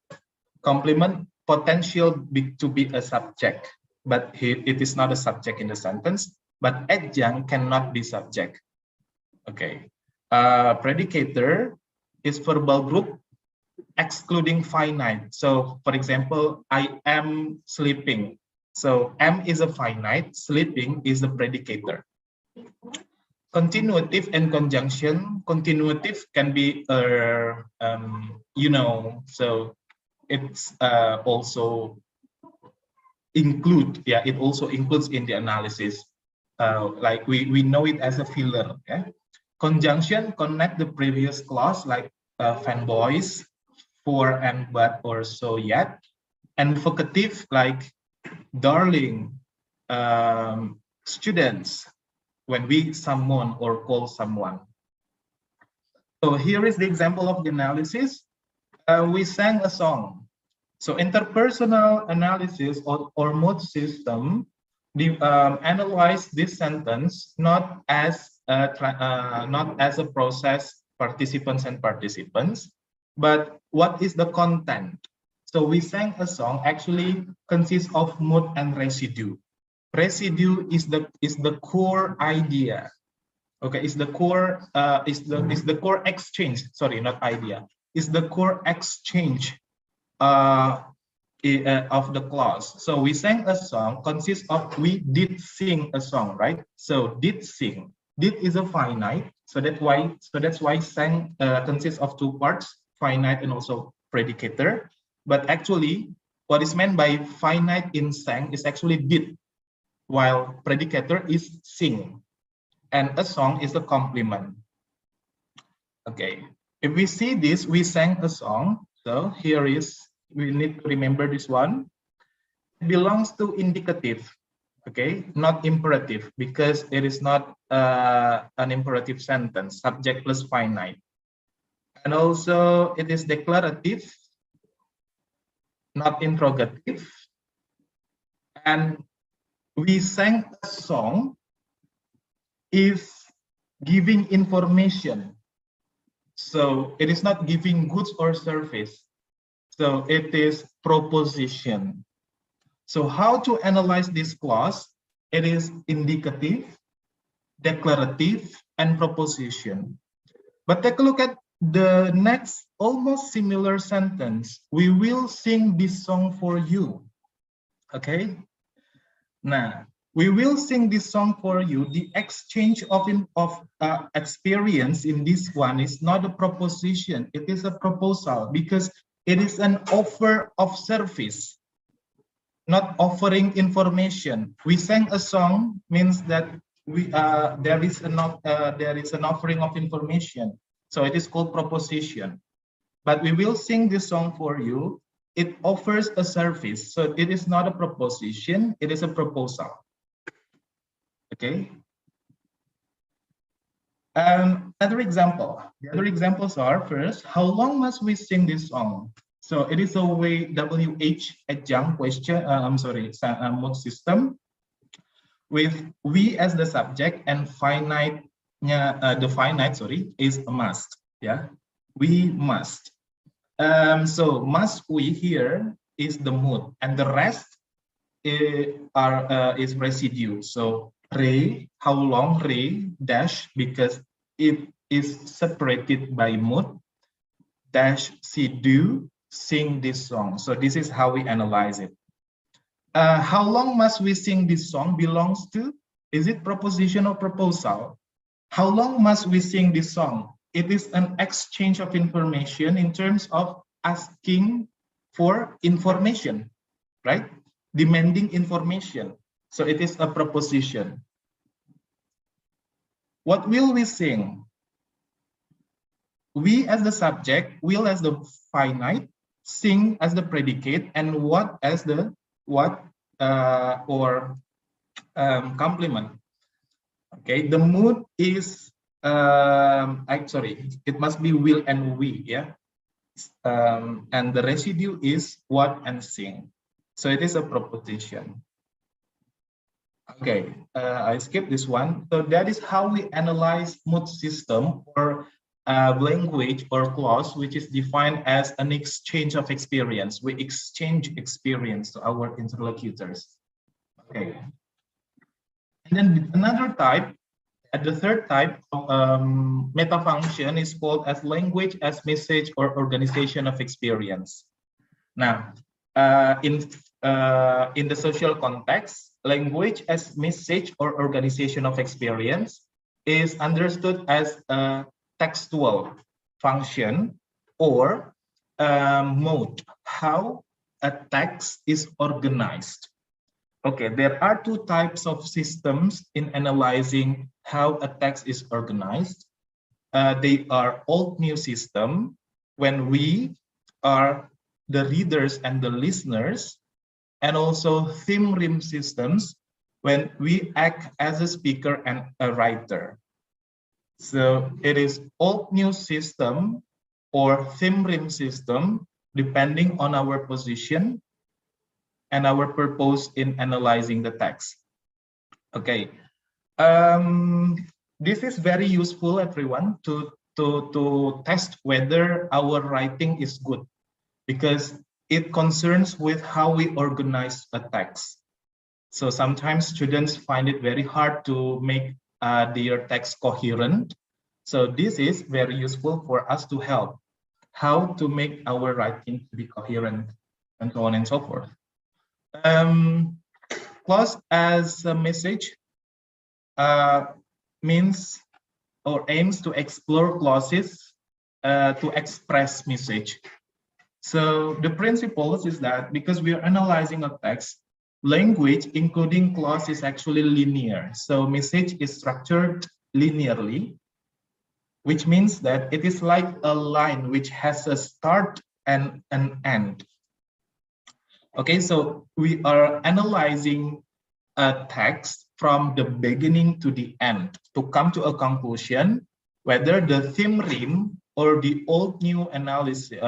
Complement potential to be a subject, but it is not a subject in the sentence. But adjunct cannot be subject. Okay. Predicator is verbal group excluding finite. So, for example, I am sleeping. So, am is a finite, sleeping is the predicator. Continuative and conjunction. Continuative can be, so it's also include, it also includes in the analysis. Like we know it as a filler. Okay? Conjunction connect the previous clause, like fanboys, for and but or so yet, and vocative like darling, students, when we summon or call someone. So here is the example of the analysis. We sang a song. So interpersonal analysis or mood system analyze this sentence not as a process participants, but what is the content. So we sang a song actually consists of mood and residue. Residue is the core idea. Okay, is the core is the core exchange. Sorry, not idea. Is the core exchange of the clause. So we sang a song consists of we did sing a song, right? So did sing. Did is a finite. So that's why sang consists of two parts, finite and also predicator. But actually, what is meant by finite in sang is actually did, while predicator is sing, and a song is a complement. Okay, if we see this, we sang a song. So here is, we need to remember this one. It belongs to indicative, okay, not imperative, because it is not an imperative sentence, subject plus finite. And also it is declarative, not interrogative. And we sang a song is giving information. So it is not giving goods or service. So it is proposition. So how to analyze this clause? It is indicative, declarative, and proposition. But take a look at the next almost similar sentence. We will sing this song for you. Okay. Now, we will sing this song for you. The exchange of experience in this one is not a proposition. It is a proposal, because it is an offer of service, not offering information. We sang a song means that there is an offering of information. So it is called proposition. But we will sing this song for you. It offers a service. So it is not a proposition, it is a proposal. Okay. Another example. The other examples are, first, how long must we sing this song? So it is a way WH adjunct question. Mood system with we as the subject and finite. The finite, is a must. Yeah, we must. So must we here is the mood, and the rest is residue. So re, how long, re dash, because it is separated by mood, dash si do, sing this song. So this is how we analyze it. How long must we sing this song belongs to, is it proposition or proposal? How long must we sing this song? It is an exchange of information in terms of asking for information, right? Demanding information. So it is a proposition. What will we sing? We as the subject, will as the finite, sing as the predicate, and what as the complement. Okay, the mood is it must be will and we, yeah. And the residue is what and sing. So it is a proposition. Okay, I skip this one. So that is how we analyze mood system or language or clause which is defined as an exchange of experience. We exchange experience to our interlocutors. Okay. And then another type, the third type of meta function is called as language as message or organization of experience. Now, in the social context, language as message or organization of experience is understood as a textual function or mode, how a text is organized. Okay, there are two types of systems in analyzing how a text is organized. They are old-new system, when we are the readers and the listeners, and also theme-rim systems, when we act as a speaker and a writer. So it is old-new system or theme-rim system, depending on our position and our purpose in analyzing the text. Okay, this is very useful, everyone, to test whether our writing is good, because it concerns with how we organize a text. So sometimes students find it very hard to make their text coherent. So this is very useful for us to help how to make our writing to be coherent, and so on and so forth. Clause as a message means or aims to explore clauses to express message. So the principles is that because we are analyzing a text, language including clause is actually linear. So message is structured linearly, which means that it is like a line which has a start and an end. Okay, so we are analyzing a text from the beginning to the end to come to a conclusion whether the theme rim or the old-new analysis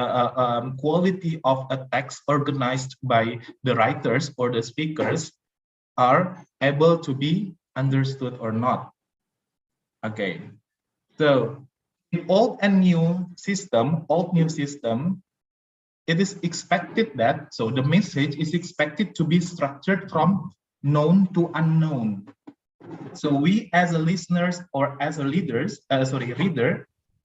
quality of a text organized by the writers or the speakers are able to be understood or not. Okay, so in old-new system, it is expected that, so the message is expected to be structured from known to unknown. So we as a listeners or as a reader,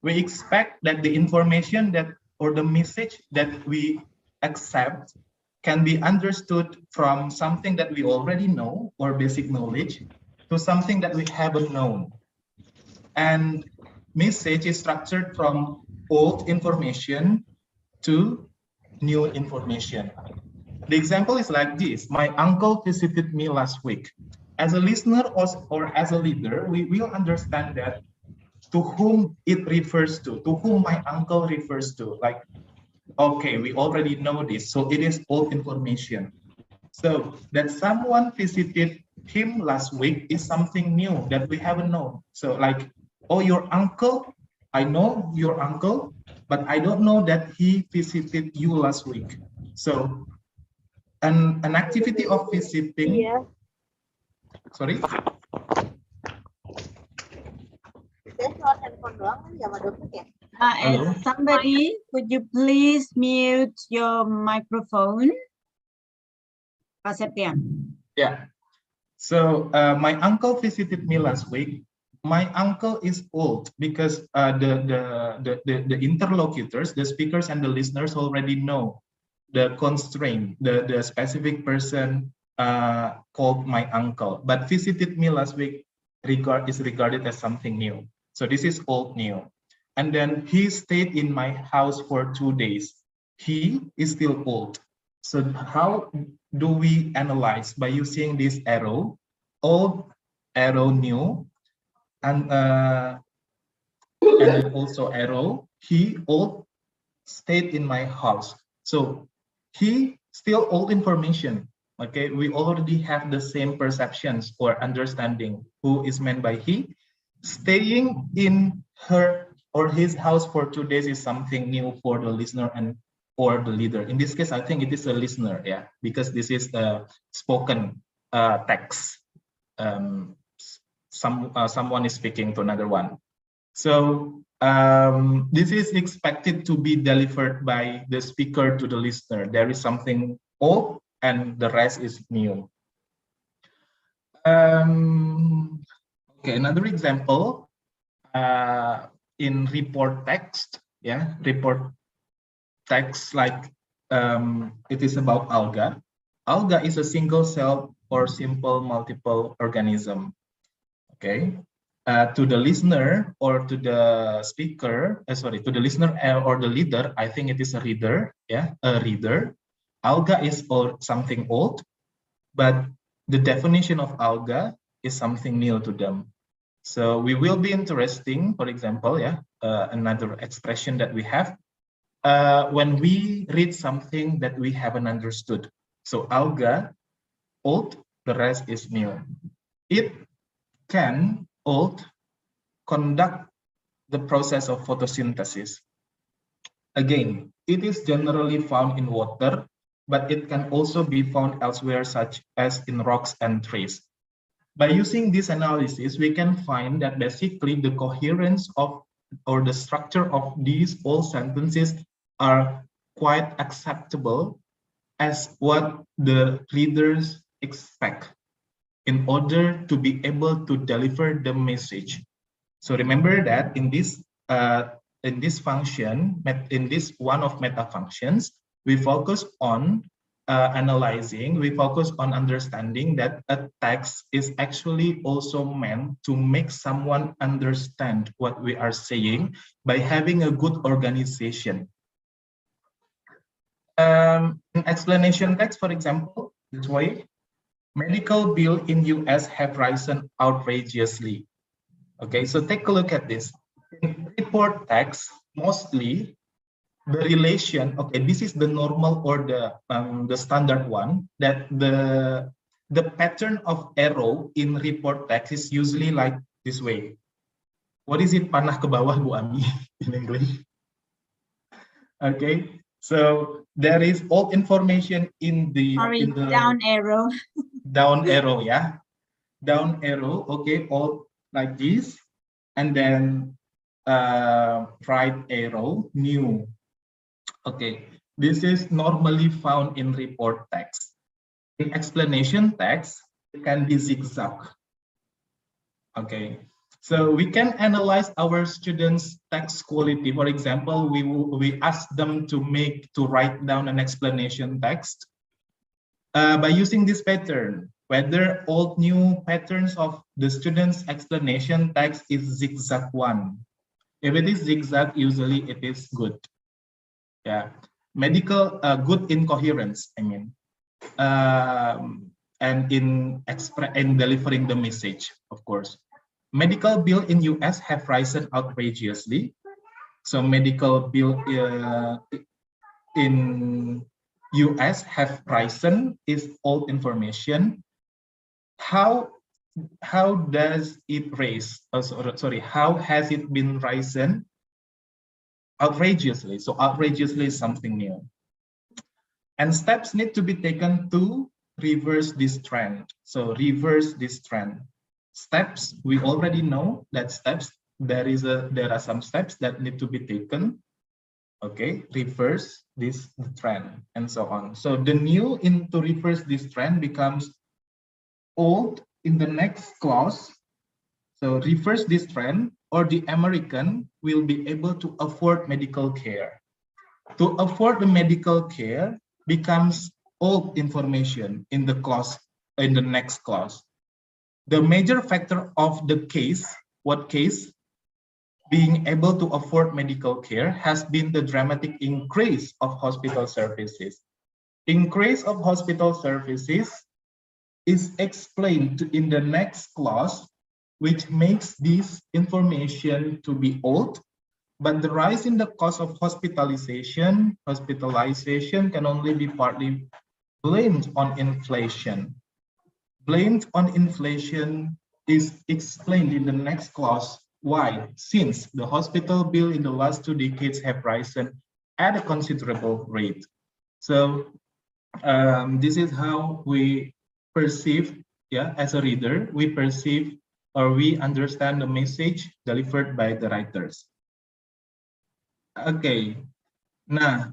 we expect that the information that or the message that we accept can be understood from something that we already know or basic knowledge to something that we haven't known. And message is structured from old information to new information. The example is like this. My uncle visited me last week. As a listener or as a leader, we will understand that to whom it refers to whom my uncle refers to. Like, okay, we already know this, so it is old information. So that someone visited him last week is something new that we haven't known. So like, oh, your uncle, I know your uncle, but I don't know that he visited you last week. So an activity of visiting, sorry? Somebody, could you please mute your microphone? Pak Septian. Yeah. So my uncle visited me last week. My uncle is old because the interlocutors, the speakers and the listeners already know the constraint, the specific person called my uncle, but visited me last week is regarded as something new. So this is old new. And then he stayed in my house for 2 days. He is still old. So how do we analyze? By using this arrow, old, arrow, new, and then also arrow, he old, stayed in my house. So he still old information. Okay, we already have the same perceptions or understanding who is meant by he. Staying in her or his house for 2 days is something new for the listener and or the leader. In this case, I think it is a listener, yeah, because this is a spoken text. Someone is speaking to another one. So This is expected to be delivered by the speaker to the listener. There is something old and the rest is new. Okay, another example in report text, yeah, report text like it is about alga. Alga is a single cell or simple multiple organism. Okay, to the listener or to the speaker, sorry, to the listener or the leader, I think it is a reader, yeah, a reader. Alga is something old, but the definition of alga is something new to them. So we will be interesting, for example, yeah, another expression that we have when we read something that we haven't understood. So alga, old, the rest is new. It can, old, conduct the process of photosynthesis. Again, it is generally found in water, but it can also be found elsewhere, such as in rocks and trees. By using this analysis, we can find that basically the coherence of or the structure of these all sentences are quite acceptable as what the readers expect in order to be able to deliver the message. So remember that in this function, in this one of meta functions, we focus on analyzing, we focus on understanding that a text is actually also meant to make someone understand what we are saying by having a good organization. In explanation text, for example, this way, medical bill in US have risen outrageously. Okay, so take a look at this. In report text, mostly the relation, okay, this is the normal or the standard one, that the pattern of arrow in report text is usually like this way. What is it, panah ke bawah, Bu Ami, in English? Okay, so there is all information in the down arrow. Down arrow, yeah, down arrow. Okay, all like this, and then right arrow, new. Okay, this is normally found in report text. In explanation text, it can be zigzag. Okay, so we can analyze our students' text quality. For example, we ask them to write down an explanation text by using this pattern. Whether old new patterns of the student's explanation text is zigzag one. If it is zigzag, usually it is good. Yeah, medical good in coherence, I mean, and in delivering the message, of course. Medical bill in US have risen outrageously. So medical bill in US have risen is old information. How does it raise? Sorry, how has it been risen? Outrageously. So outrageously is something new. And steps need to be taken to reverse this trend. So reverse this trend. Steps, we already know that steps, there are some steps that need to be taken. Okay, reverse this trend and so on. So the new to reverse this trend becomes old in the next clause. So reverse this trend, or the American will be able to afford medical care. To afford the medical care becomes old information in the clause, in the next clause. The major factor of the case, what case? Being able to afford medical care has been the dramatic increase of hospital services. Increase of hospital services is explained in the next clause, which makes this information to be old, but the rise in the cost of hospitalization can only be partly blamed on inflation. Blamed on inflation is explained in the next clause. Why? Since the hospital bill in the last 2 decades have risen at a considerable rate. So this is how we perceive, yeah, as a reader, we perceive or we understand the message delivered by the writers. Okay. Nah,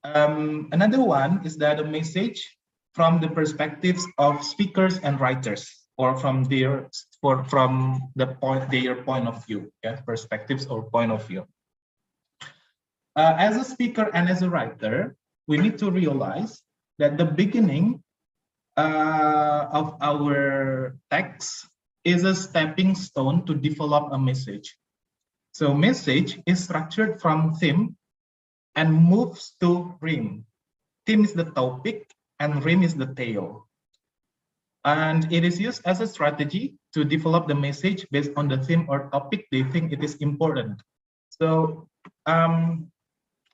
another one is that a message from the perspectives of speakers and writers, or from their point of view, yeah, perspectives or point of view. As a speaker and as a writer, we need to realize that the beginning of our text is a stepping stone to develop a message. So message is structured from theme and moves to rhyme. Theme is the topic and rhyme is the tale. And it is used as a strategy to develop the message based on the theme or topic they think it is important. So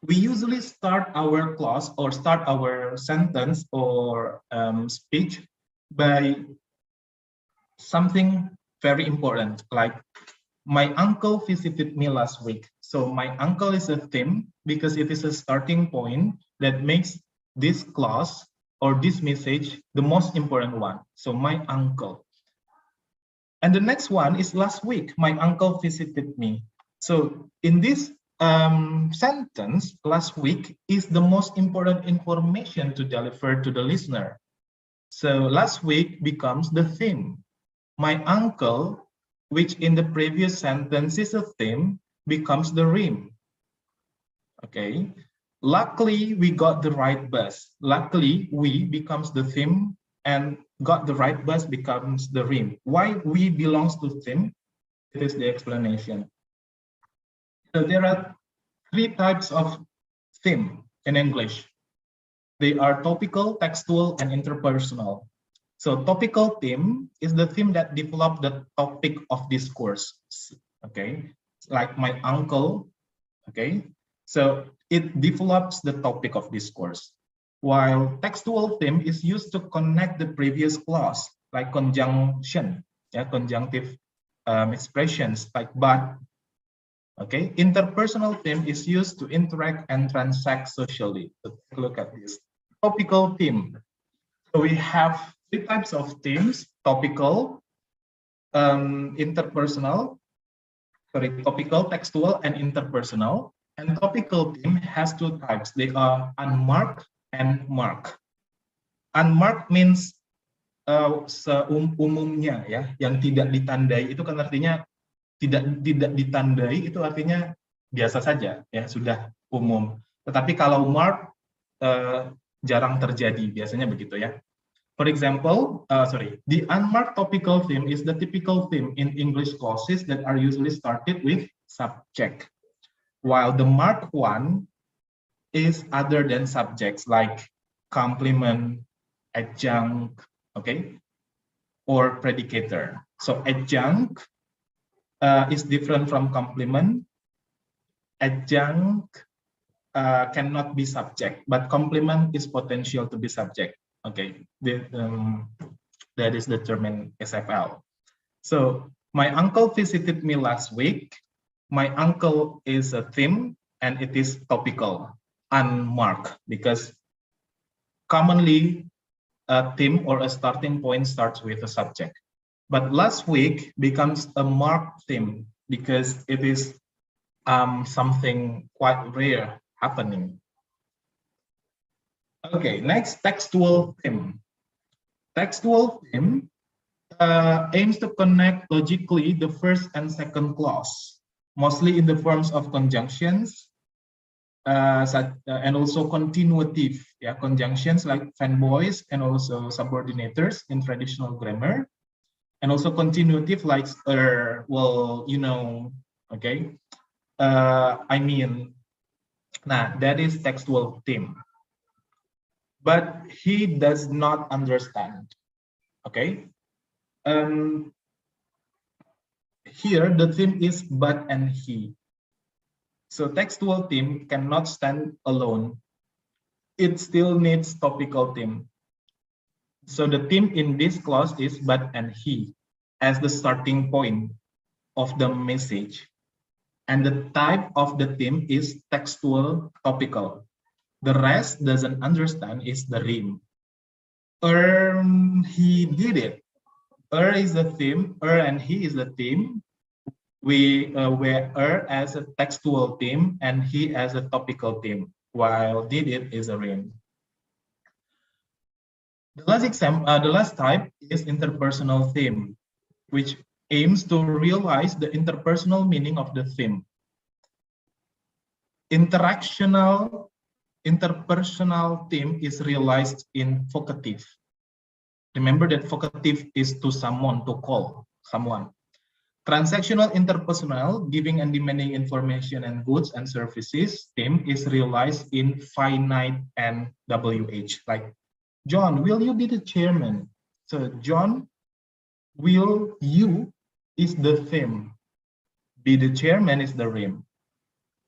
we usually start our class or start our sentence or speech by something very important, like my uncle visited me last week. So my uncle is a theme because it is a starting point that makes this class or this message the most important one. So my uncle. And the next one is last week, my uncle visited me. So in this sentence, last week is the most important information to deliver to the listener. So last week becomes the theme. My uncle, which in the previous sentence is a theme, becomes the rhyme. Okay. Luckily, we got the right bus. Luckily, we becomes the theme, and got the right bus becomes the rhyme. Why we belongs to theme? It is the explanation. So there are three types of theme in English. They are topical, textual, and interpersonal. So topical theme is the theme that develop the topic of discourse. Okay, like my uncle. Okay, so it develops the topic of discourse. While textual theme is used to connect the previous clause, like conjunction, yeah, conjunctive expressions like but. Okay, interpersonal theme is used to interact and transact socially. So take a look at this. Topical theme. So we have three types of themes: topical, interpersonal, topical, textual, and interpersonal. And topical theme has two types. They are unmarked and marked. Unmarked means umumnya, ya, yang tidak ditandai itu kan artinya tidak ditandai itu artinya biasa saja, ya, sudah umum. Tetapi kalau marked jarang terjadi, biasanya begitu, ya. For example, the unmarked topical theme is the typical theme in English clauses that are usually started with subject, while the marked one is other than subjects like complement, adjunct, okay, or predicator. So adjunct is different from complement. Adjunct cannot be subject, but complement is potential to be subject. Okay, that is the term in SFL. So my uncle visited me last week. My uncle is a theme and it is topical, unmarked, because commonly a theme or a starting point starts with a subject. But last week becomes a marked theme because it is something quite rare happening. Okay, next, textual theme. Textual theme aims to connect logically the first and second clause, mostly in the forms of conjunctions, and also continuative, yeah, conjunctions like fanboys and also subordinators in traditional grammar, and also continuative like well, you know, okay. I mean, nah, that is textual theme. But he does not understand. Okay. Here the theme is but and he. So textual theme cannot stand alone. It still needs topical theme. So the theme in this clause is but and he as the starting point of the message. And the type of the theme is textual topical. The rest doesn't understand is the rhyme. He did it. Is the theme, and he is the theme. we were as a textual theme and he as a topical theme, while did it is a rhyme. The last type is interpersonal theme, which aims to realize the interpersonal meaning of the theme. Interpersonal theme is realized in vocative. Remember that vocative is to someone, to call someone. Transactional interpersonal, giving and demanding information and goods and services theme is realized in finite and WH. Like, John, will you be the chairman? So John, will you is the theme. Be the chairman is the rhyme.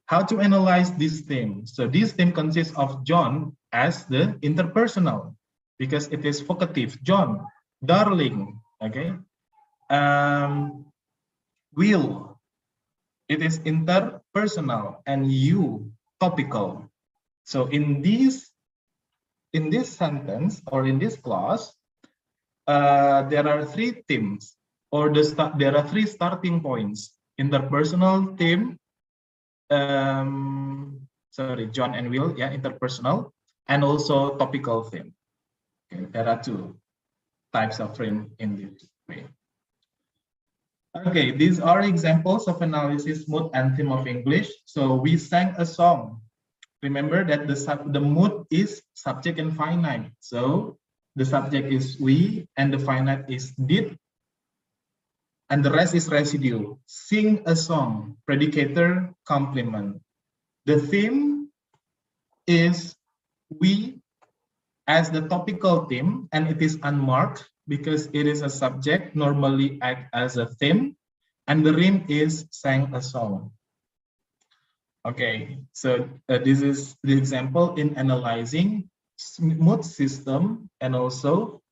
How to analyze this theme? So this theme consists of John as the interpersonal because it is vocative. John, darling, okay? Will, it is interpersonal, and you, topical. So in this sentence or in this clause, there are three themes, or there are three starting points: interpersonal theme, John and Will, yeah, interpersonal, and also topical theme. Okay, there are two types of theme in this way. Okay, these are examples of analysis, mood, and theme of English. So we sang a song. Remember that the mood is subject and finite. So the subject is we, and the finite is did, and the rest is residue. Sing a song, predicator, complement. The theme is we as the topical theme, and it is unmarked because it is a subject, normally act as a theme, and the rhyme is sang a song. Okay, so this is the example in analyzing mood system and also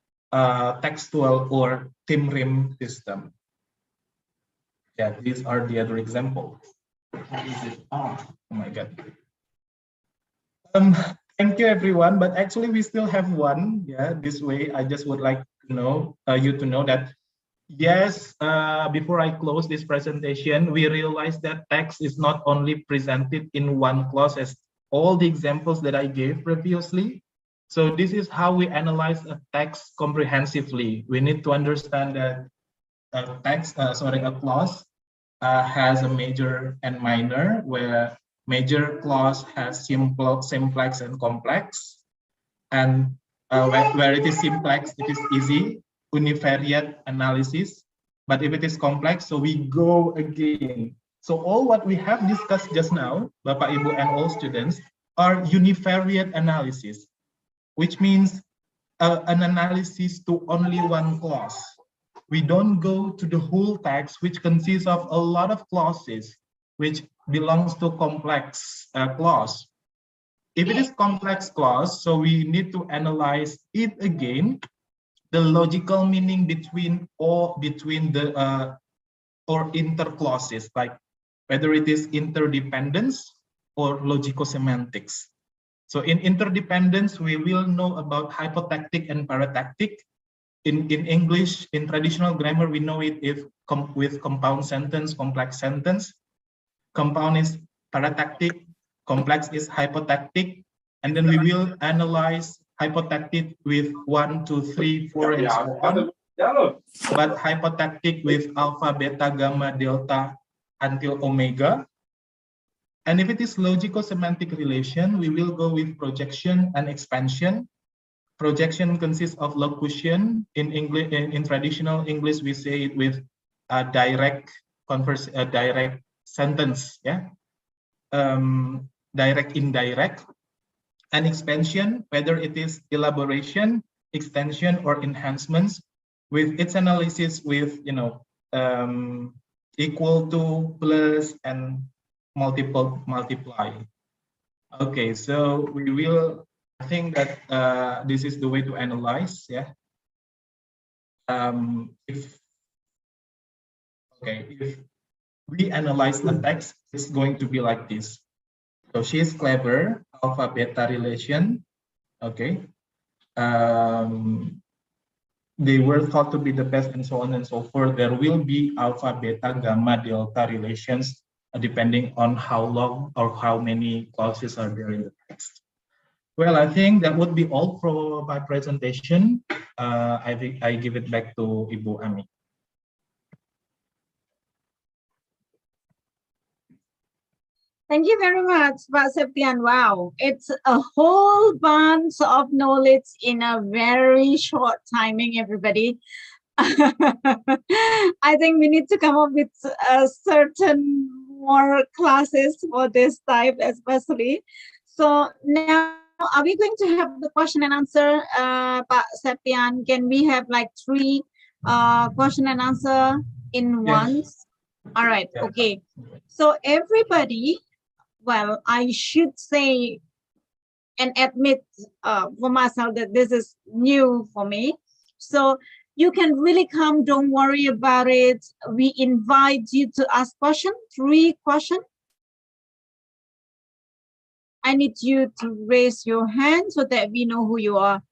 textual or theme rhyme system. Yeah, these are the other examples. How is it? Oh my God. Thank you, everyone. But actually, we still have one. Yeah, this way, I just would like to know you to know that yes. Before I close this presentation, we realized that text is not only presented in one clause as all the examples that I gave previously. So this is how we analyze a text comprehensively. We need to understand that a clause has a major and minor, where major clause has simple, simplex, and complex. And where it is simplex, it is easy, univariate analysis. But if it is complex, so we go again. So all what we have discussed just now, Bapak, Ibu, and all students, are univariate analysis, which means an analysis to only one clause. We don't go to the whole text, which consists of a lot of clauses, which belongs to complex clause. If it is complex clause, so we need to analyze it again, the logical meaning between the or interclauses, like whether it is interdependence or logico-semantics. So in interdependence, we will know about hypotactic and paratactic. In English, in traditional grammar, we know it with compound sentence, complex sentence. Compound is paratactic, complex is hypotactic, and then we will analyze hypotactic with 1, 2, 3, 4, and so on. But hypotactic with alpha, beta, gamma, delta, until omega. And if it is logico-semantic relation, we will go with projection and expansion. Projection consists of locution. In English, in traditional English, we say it with a direct sentence, yeah. Direct, indirect, and expansion, whether it is elaboration, extension, or enhancements, with its analysis with equal to, plus, and multiply. Okay, so we will. I think that this is the way to analyze. Yeah. If we analyze the text, it's going to be like this. So she is clever, alpha beta relation. Okay. they were thought to be the best and so on and so forth, there will be alpha, beta, gamma, delta relations depending on how long or how many clauses are there in the text. Well, I think that would be all for my presentation. I think I give it back to Ibu Ami. Thank you very much, Pak Septian. Wow, it's a whole bunch of knowledge in a very short timing, everybody. I think we need to come up with a certain more classes for this type, especially. So now, are we going to have the question and answer, Pak Septian? Can we have like 3 question and answer in once? All right, okay. So everybody, well, I should say and admit for myself that this is new for me. So you can really come, don't worry about it. We invite you to ask questions, 3 questions. I need you to raise your hand so that we know who you are.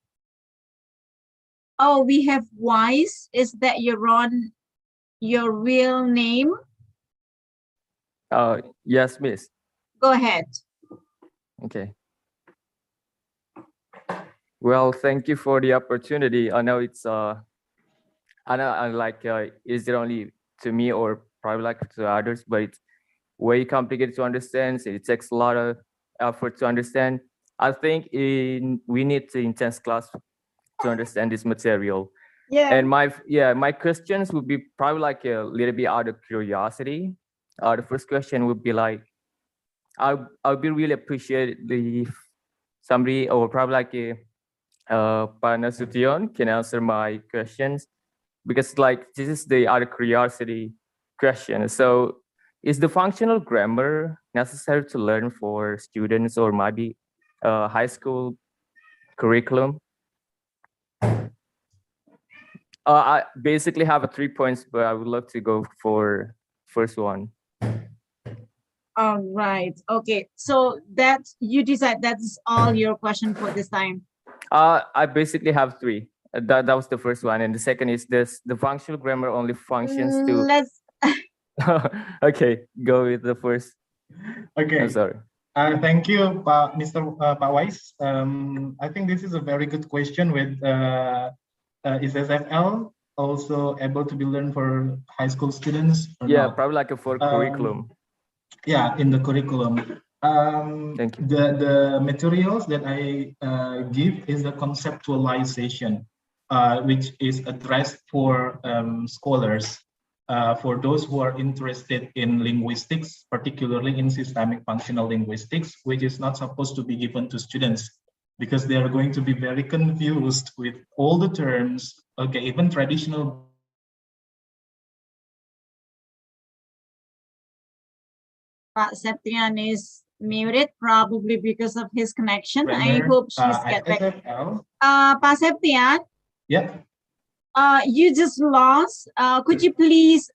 Oh, we have Wise. Is that your real name? Yes, miss. Go ahead. Okay. Well, thank you for the opportunity. I know it's I know is it only to me or probably like to others, but it's way complicated to understand. So it takes a lot of effort to understand. I think we need the intense class to understand this material. Yeah. And my questions would be probably like a little bit out of curiosity. The first question would be like, I'll be really appreciate if somebody or probably like Pak Nasution can answer my questions, because like this is the out of curiosity question. So is the functional grammar necessary to learn for students or maybe high school curriculum? I basically have 3 points, but I would love to go for first one. All right. Okay. So that you decide that's all your question for this time. I basically have 3. That was the first one, and the second is this: the functional grammar only functions to. Let's. Okay, go with the first. Okay. I'm sorry. Thank you, Pak Wais. I think this is a very good question. Is SFL also able to be learned for high school students? Yeah, not? probably like a for curriculum. Yeah, in the curriculum. Thank you. The materials that I give is the conceptualization, which is addressed for scholars, for those who are interested in linguistics, particularly in systemic functional linguistics, which is not supposed to be given to students because they are going to be very confused with all the terms. Okay, even traditional. Pak Septian is muted, probably because of his connection. I Grammar, hope she's get back. SFL. Pak Septian, Yeah. you just lost. Could you please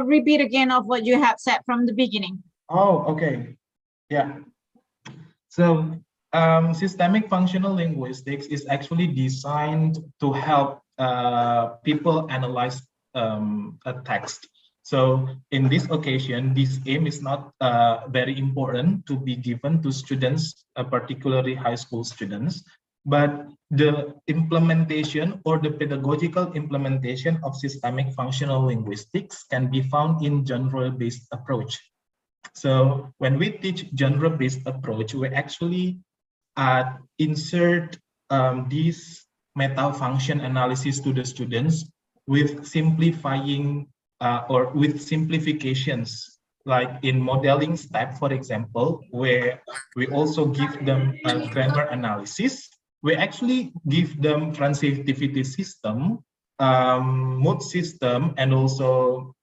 repeat again of what you have said from the beginning? Oh, okay. Yeah. So systemic functional linguistics is actually designed to help people analyze a text. So in this occasion, this aim is not very important to be given to students, particularly high school students, but the implementation or the pedagogical implementation of systemic functional linguistics can be found in genre-based approach. So when we teach genre-based approach, we actually insert this meta-function analysis to the students with simplifying or with simplifications, like in modeling step, for example, where we also give them a grammar analysis. We actually give them transitivity system, mood system, and also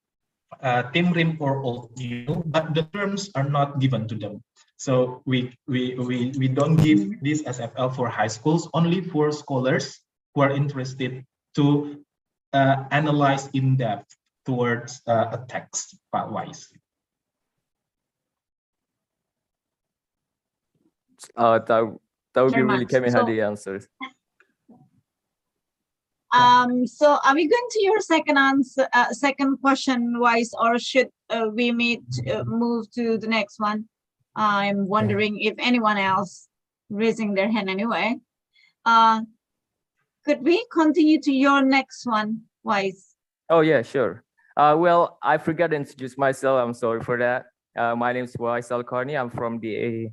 TIMRIM or audio, but the terms are not given to them. So we don't give this SFL for high schools, only for scholars who are interested to analyze in depth towards a text part-wise. That would be really Very much. handy answers. So are we going to your second answer, second question, Wise, or should we move to the next one? I'm wondering if anyone else raising their hand anyway. Could we continue to your next one, Wise? Oh, yeah, sure. Well, I forgot to introduce myself. I'm sorry for that. My name is Wais Alkarni. I'm from the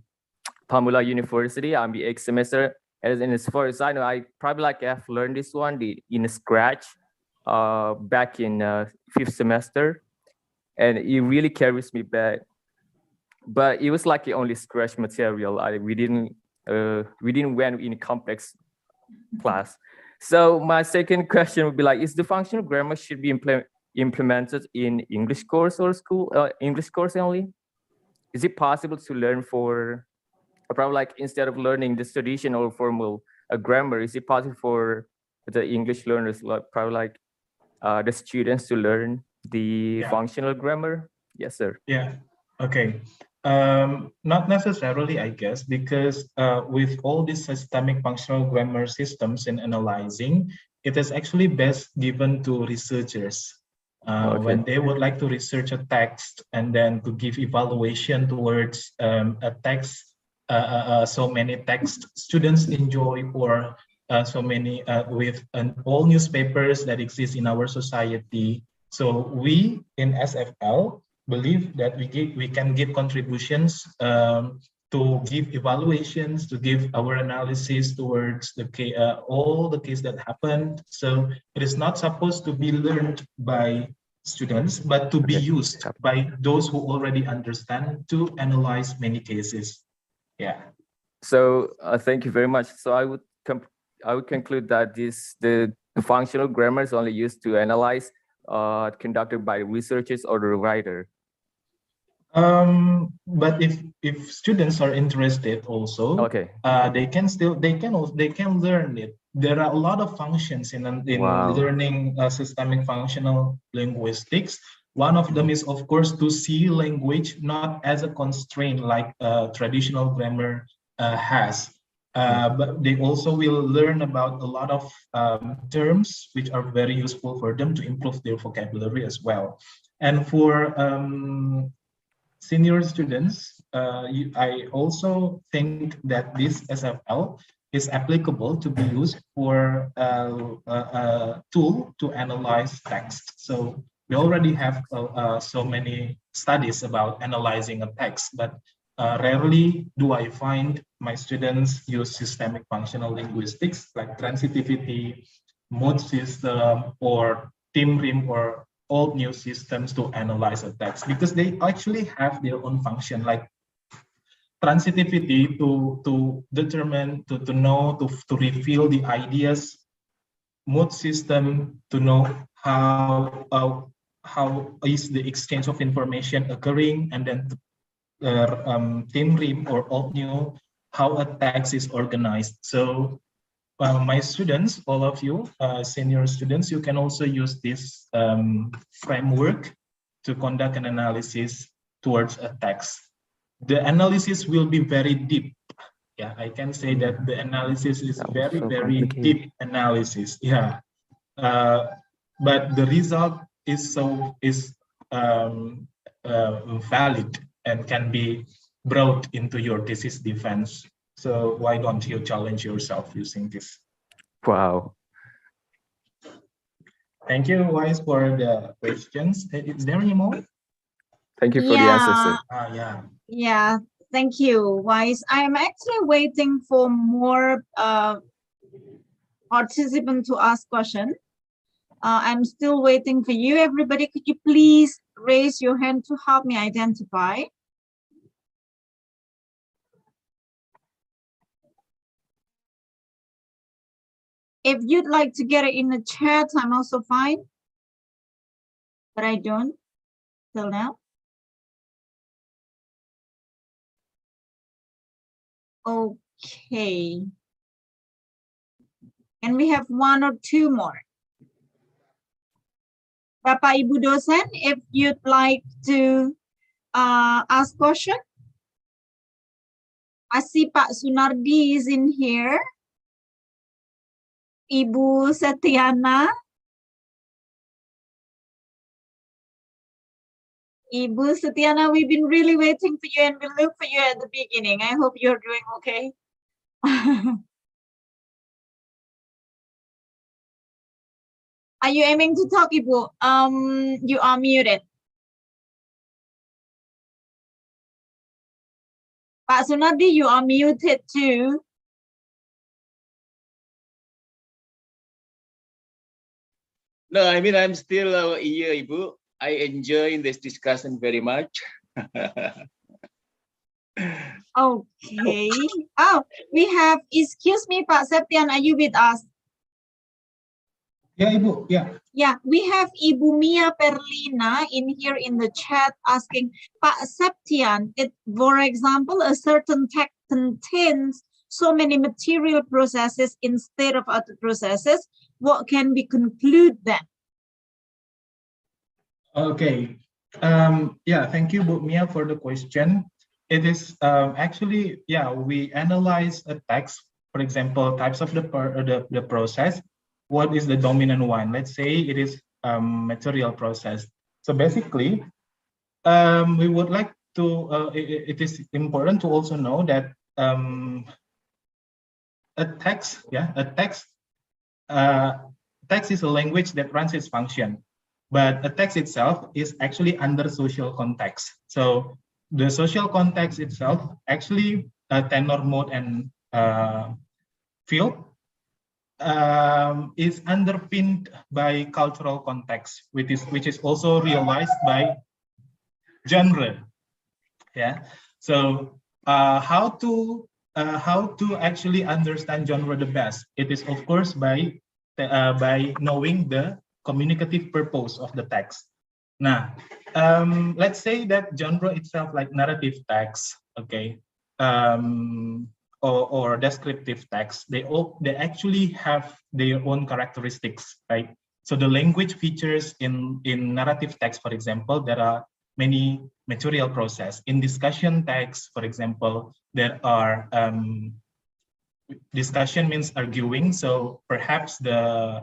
Pamula University. I'm the 8th semester. And as far as I know, I probably have learned this one in Scratch back in 5th semester. And it really carries me back. But it was like the only Scratch material. We didn't went in complex class. So my second question would be like, is the functional grammar should be implemented in English course or school, English course only? Is it possible to learn for, probably like instead of learning this traditional or formal grammar, is it possible for the English learners, like probably like the students to learn the functional grammar? Yes, sir. Yeah, okay. Not necessarily, I guess, because with all these systemic functional grammar systems in analyzing, it is actually best given to researchers. When they would like to research a text and then to give evaluation towards a text, so many text students enjoy, or so many with all newspapers that exist in our society. So we in SFL believe that we can give contributions to give evaluations, to give our analysis towards the all the case that happened. So it is not supposed to be learned by students, but to be used by those who already understand to analyze many cases. Yeah. So thank you very much. So I would conclude that the functional grammar is only used to analyze conducted by researchers or the writer. But if students are interested also, they can learn it. There are a lot of functions in learning systemic functional linguistics. One of them is, of course, to see language not as a constraint like traditional grammar has. But they also will learn about a lot of terms which are very useful for them to improve their vocabulary as well. And for senior students, I also think that this SFL is applicable to be used for a tool to analyze text. So we already have so many studies about analyzing a text, but rarely do I find my students use systemic functional linguistics like transitivity, mood system, or TIMRIM, or all new systems to analyze a text, because they actually have their own function, like transitivity to determine, to know, to reveal the ideas, mood system to know how is the exchange of information occurring, and then TIMRIM or alt new, how a text is organized. So my students, all of you, senior students, you can also use this framework to conduct an analysis towards a text. The analysis will be very deep. Yeah, I can say that the analysis is very, very deep analysis. Yeah, but the result is valid and can be brought into your thesis defense. So why don't you challenge yourself using this? Wow. Thank you, Wise, for the questions. Is there any more? Thank you for the answers, sir. Yeah, thank you, Wise. I'm actually waiting for more participants to ask questions. I'm still waiting for you, everybody. Could you please raise your hand to help me identify? If you'd like to get it in the chat, I'm also fine. But I don't till now. Okay. And we have one or two more. Bapak Ibu dosen, if you'd like to ask question. I see Pak Sunardi is in here. Ibu Setiana. Ibu Setiana, we've been really waiting for you and we look for you at the beginning. I hope you're doing okay. Are you aiming to talk, Ibu? You are muted. Pak Sunardi, you are muted too. No, I mean, I'm still here, Ibu. I enjoy this discussion very much. Okay. Oh, we have, excuse me, Pak Septian, are you with us? Yeah, Ibu. Yeah. Yeah, we have Ibu Mia Perlina in here in the chat asking, Pak Septian, for example, a certain text contains so many material processes instead of other processes. What can we conclude then? Okay. Yeah, thank you, Bu Mia, for the question. It is actually, yeah, we analyze a text, for example, types of the process. What is the dominant one? Let's say it is material process. So basically, we would like to, it is important to also know that a text is a language that runs its function, but a text itself is actually under social context. So the social context itself, actually tenor, mode, and field, is underpinned by cultural context, which is also realized by genre. Yeah. So how to actually understand genre the best? It is of course by knowing the communicative purpose of the text. Now, let's say that genre itself, like narrative text, okay, or descriptive text, they actually have their own characteristics, right? So the language features in narrative text, for example, there are many material process. In discussion text, for example, there are discussion means arguing, so perhaps the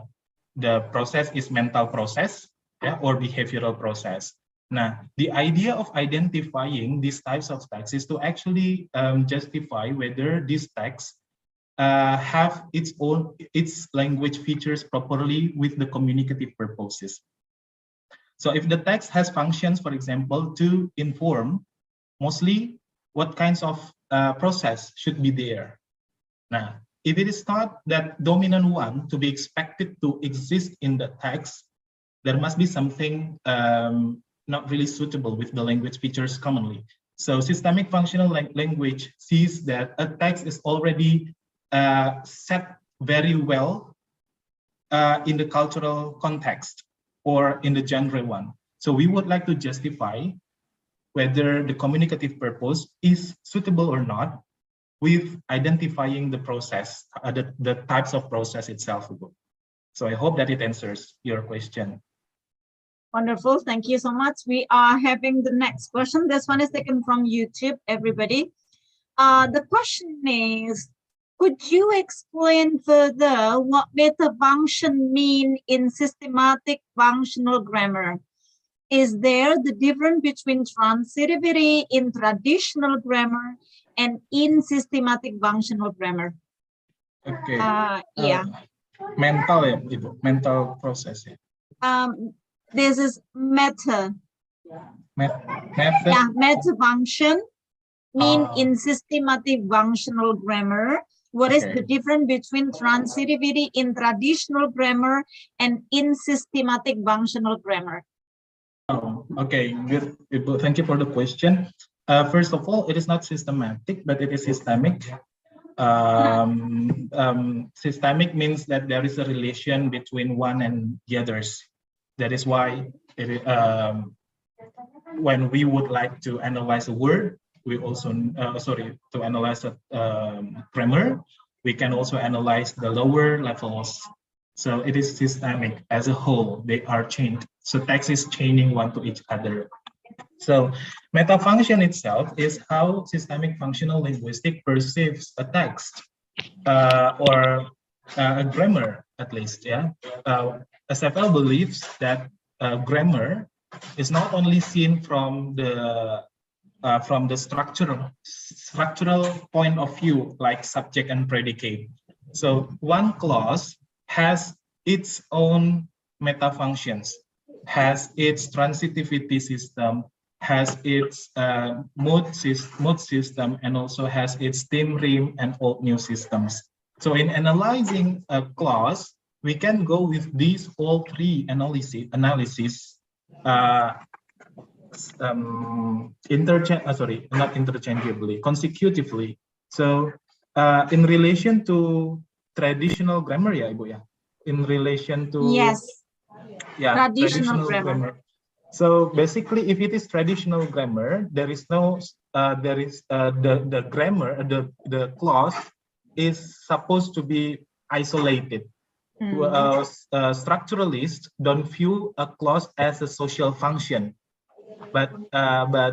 process is mental process, yeah, or behavioral process. Now, the idea of identifying these types of texts is to actually justify whether these texts have its language features properly with the communicative purposes. So if the text has functions, for example, to inform, mostly what kinds of process should be there. Now, if it is not that dominant one to be expected to exist in the text, there must be something not really suitable with the language features commonly. So systemic functional language sees that a text is already set very well in the cultural context or in the genre one. So we would like to justify whether the communicative purpose is suitable or not with identifying the process, the types of process itself. So I hope that it answers your question. Wonderful, thank you so much. We are having the next question. This one is taken from YouTube, everybody. The question is, could you explain further what metafunction mean in systematic functional grammar? Is there the difference between transitivity in traditional grammar and in systematic functional grammar? Okay. Yeah. Mental, ya, Ibu. Mental process. Ya. This is meta. Method. Yeah, meta function mean in systematic functional grammar. What is the difference between transitivity in traditional grammar and in systematic functional grammar? Oh, okay, good. Thank you for the question. First of all, it is not systematic, but it is systemic. Systemic means that there is a relation between one and the others. That is why when we would like to analyze a word, we also, to analyze a grammar, we can also analyze the lower levels. So it is systemic as a whole. They are chained. So text is chaining one to each other. So metafunction itself is how systemic functional linguistics perceives a text or a grammar. at least, yeah. SFL believes that grammar is not only seen from the structural point of view, like subject and predicate. So one clause has its own meta functions, has its transitivity system, has its mode system, and also has its theme rim and old new systems. So in analyzing a clause, we can go with these all three analysis consecutively. So in relation to traditional grammar, ya Ibu ya, in relation to traditional grammar. So basically, if it is traditional grammar, there is no the grammar, the clause is supposed to be isolated. Structuralists don't view a clause as a social function, but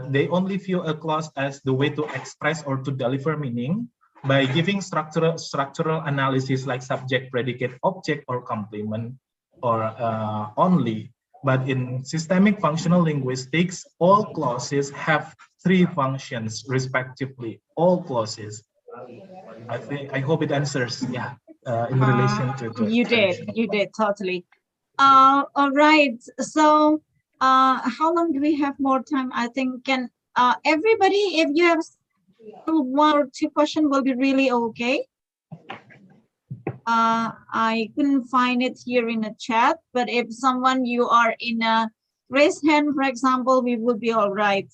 they only view a clause as the way to express or to deliver meaning by giving structural analysis like subject, predicate, object, or complement, or only. But in systemic functional linguistics, all clauses have three functions respectively. All clauses. I hope it answers. Yeah. In relation to you did totally. All right. So how long do we have more time? I think can everybody, if you have one or two questions, will be really okay. I couldn't find it here in the chat, but if someone you are in a raised hand, for example, we will be all right.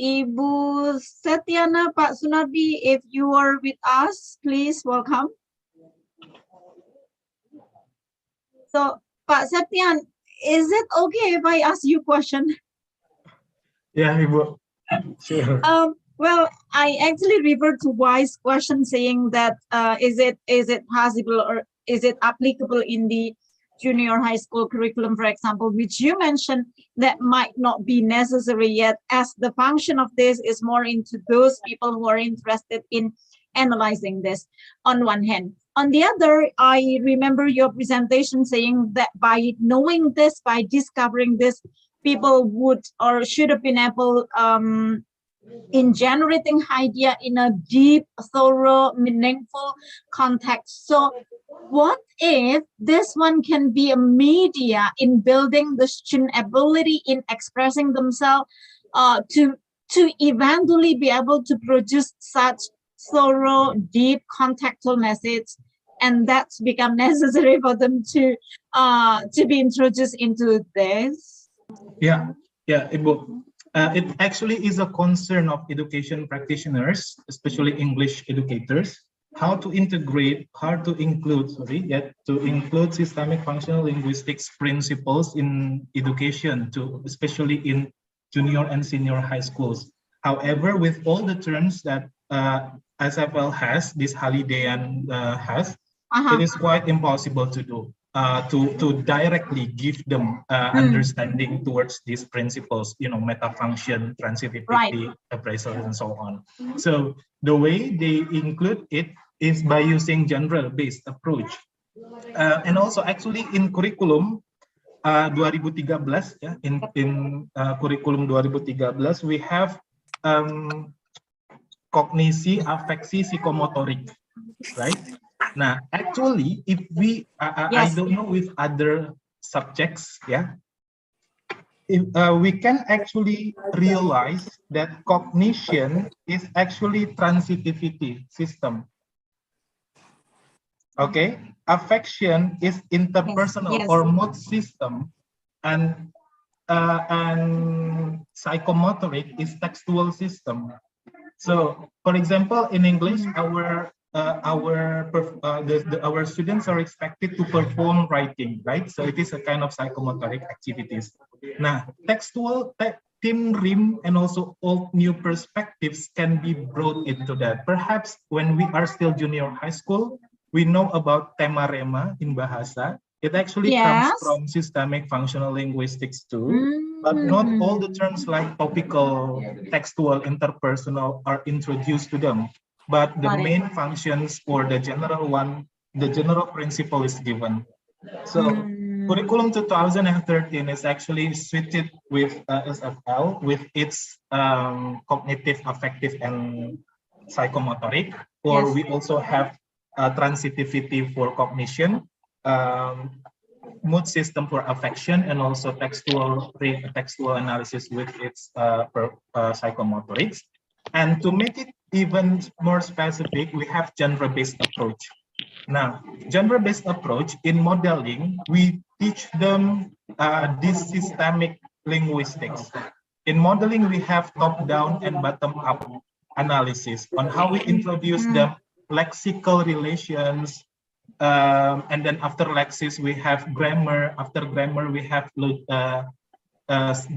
Ibu Setiana, Pak Sunardi, if you are with us, please welcome. So, Pak Setian, is it okay if I ask you a question? Yeah, Ibu. Sure. Well, I actually referred to Wise question saying that is it possible or is it applicable in the junior high school curriculum, for example, which you mentioned that might not be necessary yet, as the function of this is more into those people who are interested in analyzing this on one hand. On the other, I remember your presentation saying that by knowing this, by discovering this, people would or should have been able in generating idea in a deep, thorough, meaningful context. So what if this one can be a media in building the student ability in expressing themselves to eventually be able to produce such thorough, deep, contextual message, and that's become necessary for them to be introduced into this? Yeah, Ibu. It actually is a concern of education practitioners, especially English educators, how to include systemic functional linguistics principles in education, especially in junior and senior high schools. However, with all the terms that SFL has, this Halidean has, it is quite impossible to do. To directly give them understanding towards these principles, meta function, transitivity, appraisal, and so on. So the way they include it is by using general-based approach. And also actually in curriculum 2013, yeah, in curriculum 2013, we have kognisi, afeksi, psikomotorik, right? Now, actually, if we, I don't know with other subjects, yeah, if, we can actually realize that cognition is actually transitivity system. Okay, affection is interpersonal or mood system, and psychomotoric is textual system. So, for example, in English, our students are expected to perform writing, right? So it is a kind of psychomotoric activities. Now, textual, theme rim, and also old new perspectives can be brought into that. Perhaps when we are still junior high school, we know about tema rema in bahasa. It actually comes from systemic functional linguistics too, but not all the terms like topical, textual, interpersonal are introduced to them. but the Got it. main functions or the general one, the general principle is given. So curriculum 2013 is actually suited with SFL with its cognitive, affective, and psychomotoric, or Yes. we also have transitivity for cognition, mood system for affection, and also textual analysis with its psychomotorics. And to make it even more specific, we have genre-based approach. Now, genre-based approach in modeling, we teach them this systemic linguistics. In modeling, we have top-down and bottom-up analysis on how we introduce them lexical relations, and then after lexis we have grammar. After grammar, we have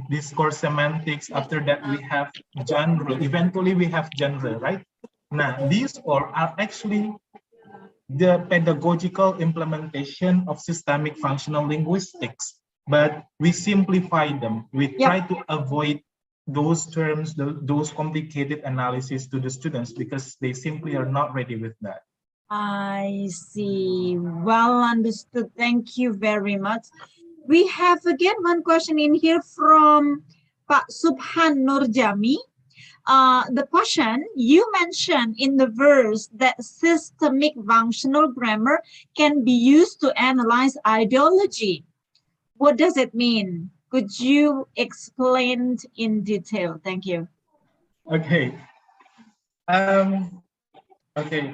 discourse semantics. After that, we have genre. Eventually, we have genre, right? Now, these all are actually the pedagogical implementation of systemic functional linguistics, but we simplify them. We try to avoid those terms, those complicated analysis to the students because they simply are not ready with that. I see. Well understood. Thank you very much. We have again one question in here from Pak Subhan Nurjami. The question, you mentioned in the verse that systemic functional grammar can be used to analyze ideology. What does it mean? Could you explain in detail? Thank you. Okay. Okay.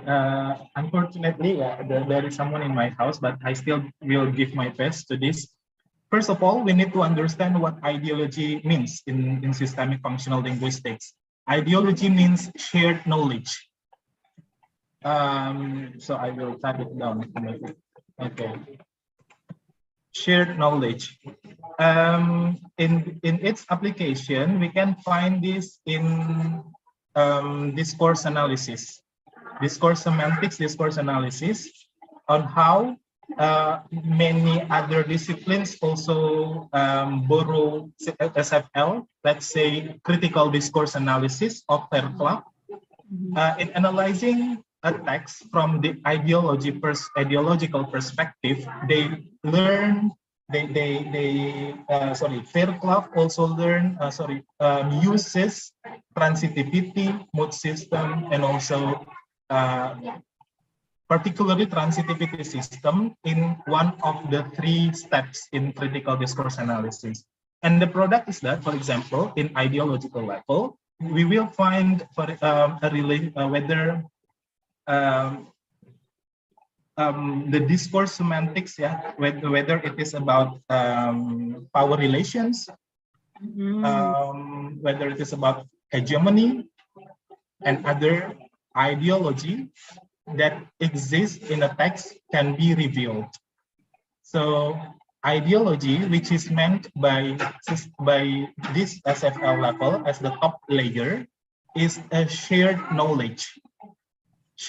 Unfortunately, there is someone in my house, but I still will give my best to this. First of all, we need to understand what ideology means in systemic functional linguistics. Ideology means shared knowledge. So I will type it down. Okay. Shared knowledge. In its application, we can find this in discourse analysis, discourse semantics, discourse analysis, on how many other disciplines also borrow SFL, let's say critical discourse analysis of Fairclough. In analyzing a text from the ideological perspective, they learn, Fairclough also uses transitivity, mood system, and also particularly transitivity system in one of the 3 steps in critical discourse analysis. And the product is that, for example, in ideological level, we will find whether the discourse semantics, whether it is about power relations, whether it is about hegemony and other ideology that exists in a text can be revealed. So ideology, which is meant by this SFL level as the top layer, is a shared knowledge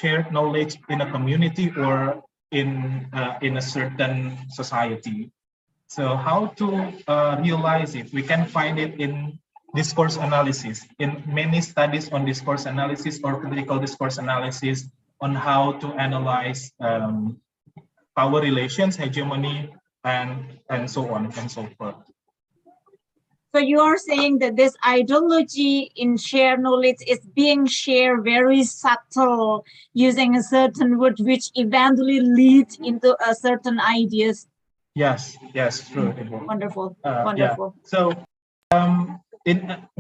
in a community or in a certain society. So how to realize it? We can find it in discourse analysis, in many studies on discourse analysis or critical discourse analysis on how to analyze power relations, hegemony, and so on and so forth. So you are saying that this ideology in shared knowledge is being shared very subtle, using a certain word which eventually leads into a certain ideas. Yes, true. Wonderful, wonderful. Yeah. So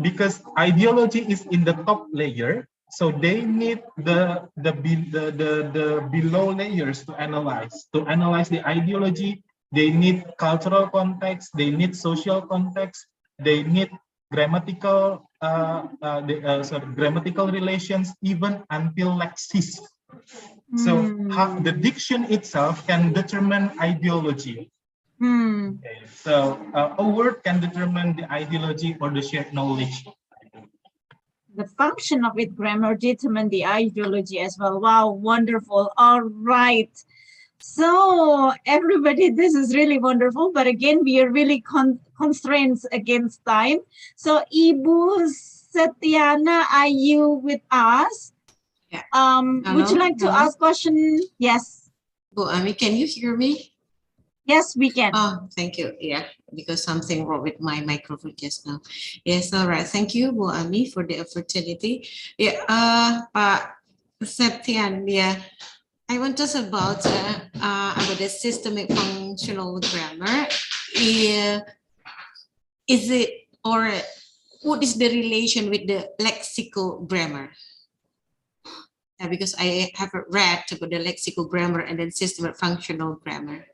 because ideology is in the top layer, so they need the below layers to analyze. To analyze the ideology, they need cultural context, they need social context, they need grammatical grammatical relations, even until lexis. So the diction itself can determine ideology. Okay. So a word can determine the ideology or the shared knowledge. The function of it, grammar, determine the ideology as well. Wow, wonderful. All right. So everybody, this is really wonderful. But again, we are really constrained against time. So Ibu Setiana, are you with us? Would you like to Hello? ask question? Yes. Bu Ami, can you hear me? Yes, we can. Oh, thank you. Yeah, because something wrong with my microphone just now. Yes, all right. Thank you, Bu Ami, for the opportunity. Yeah, Pak Septian, yeah. I want to talk about the systemic functional grammar. Is it, or what is the relation with the lexical grammar? Because I have read about the lexical grammar and then systemic functional grammar.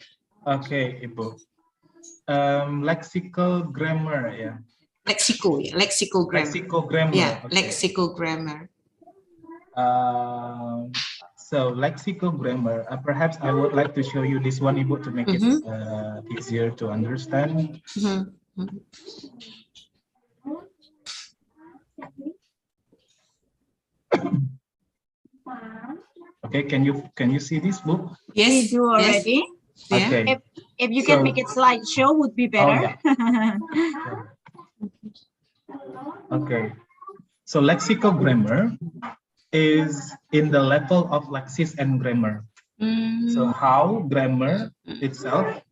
Okay, Ibu. Lexical grammar, yeah. Lexical grammar. Lexical grammar. Yeah, okay. lexical grammar. So lexical grammar, perhaps I would like to show you this one, Ibu, to make it easier to understand. Okay, can you see this book? Yes, We do already. Yes. Okay. If you can So- make it slideshow, would be better. Okay. So lexical grammar is in the level of lexis and grammar. So how grammar itself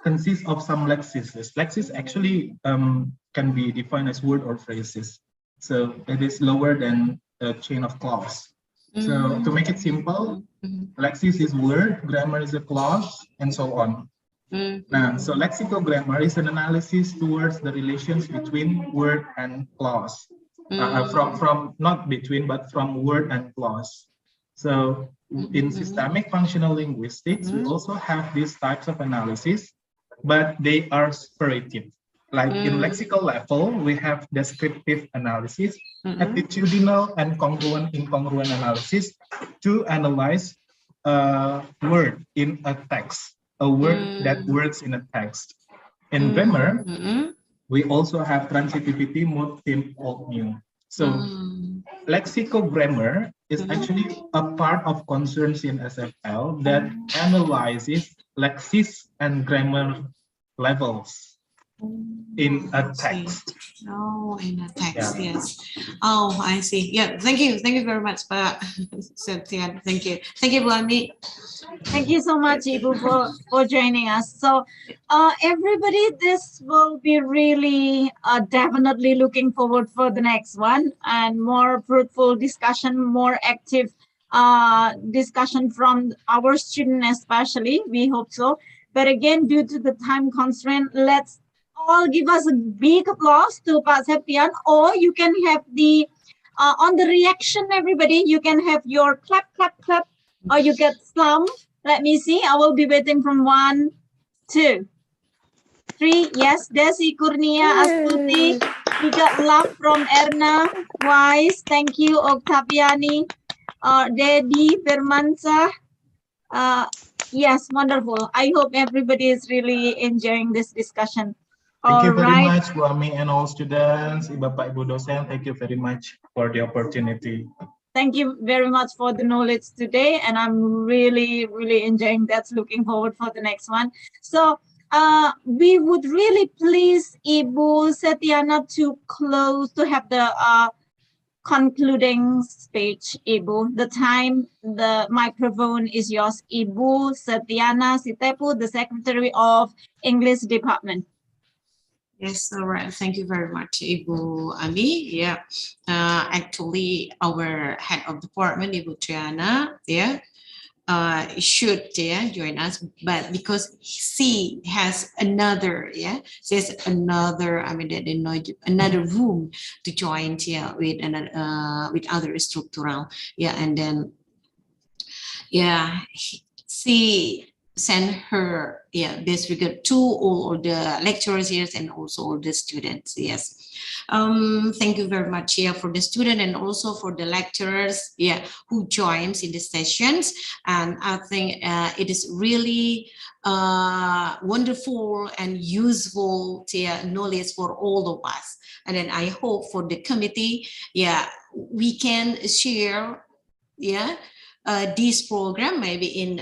consists of some lexis. Lexis actually can be defined as word or phrases. So it is lower than a chain of clause. So to make it simple, lexis is word, grammar is a clause, and so on. So lexical grammar is an analysis towards the relations between word and clause. From not between, but from word and clause. So in systemic functional linguistics, we also have these types of analysis, but they are separated. Like in lexical level, we have descriptive analysis, attitudinal and congruent incongruent analysis to analyze a word in a text, a word that works in a text. In grammar, we also have transitivity, mood, theme, old, new. So lexical grammar is actually a part of concerns in SFL that analyzes lexis and grammar levels in a text. Oh, in a text, yes. Oh, I see. Yeah, thank you very much, Pak Septian. Thank you, Bu Ami. Thank you so much, Ibu, for joining us. So, everybody, this will be really definitely looking forward for the next one and more fruitful discussion, more active discussion from our student especially. We hope so. But again, due to the time constraint, let's all give us a big applause to Pak Septian, or you can have the on the reaction, everybody, you can have your clap, clap, clap, or you get slump. Let me see. I will be waiting from 1, 2, 3. Yes, Desi Kurnia Astuti. We got love from Erna Wise. Thank you, Octaviani. Dedi Firmansyah. Yes, wonderful. I hope everybody is really enjoying this discussion. Thank you very right. much, Bu Ami, and all students. Bapak Ibu dosen, thank you very much for the opportunity. Thank you very much for the knowledge today, and I'm really, really enjoying that. Looking forward for the next one. So we would really please Ibu Setiana to close, to have the concluding speech, Ibu. The time, the microphone is yours, Ibu Setiana Sitepu, the Secretary of English Department. Yes, all right. Thank you very much, Ibu Ami. Yeah, actually, our head of department, Ibu Triana, yeah, should join us, but because she has another, she has another. I mean, another room to join with another with other structural, and then she send her best regard to all the lecturers here and also all the students. Yes, thank you very much for the student and also for the lecturers who joins in the sessions. And I think it is really wonderful and useful knowledge for all of us. And then I hope for the committee we can share this program maybe in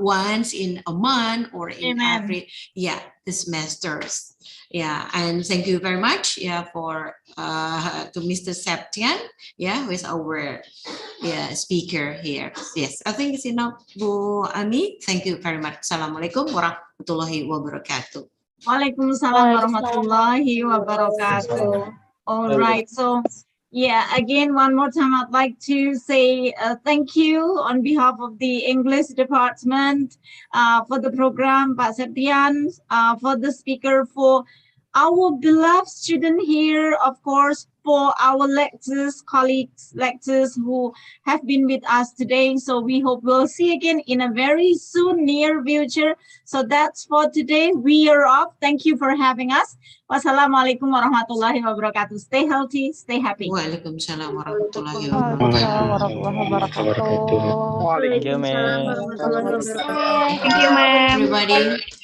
once in a month or in Amen. every the semesters. Yeah, and thank you very much. Yeah, for to Mr. Septian. Yeah, with our speaker here. Yes, I think it's enough, Bu Ami. Thank you very much. Assalamualaikum warahmatullahi wabarakatuh. Waalaikumsalam warahmatullahi wabarakatuh. All right. So, yeah, again, one more time, I'd like to say thank you on behalf of the English department for the program, Pak Septian, for the speaker, for our beloved student here, of course, for our lecturers, colleagues, lecturers who have been with us today. So we hope we'll see again in a very soon near future. So that's for today. We are off. Thank you for having us. Wassalamualaikum warahmatullahi wabarakatuh. Stay healthy, stay happy. Waalaikumsalam warahmatullahi Waalaikumsalam wabarakatuh. warahmatullahi wabarakatuh. Thank you, man. Waalaikumsalam warahmatullahi wabarakatuh. Thank you, ma'am. Everybody.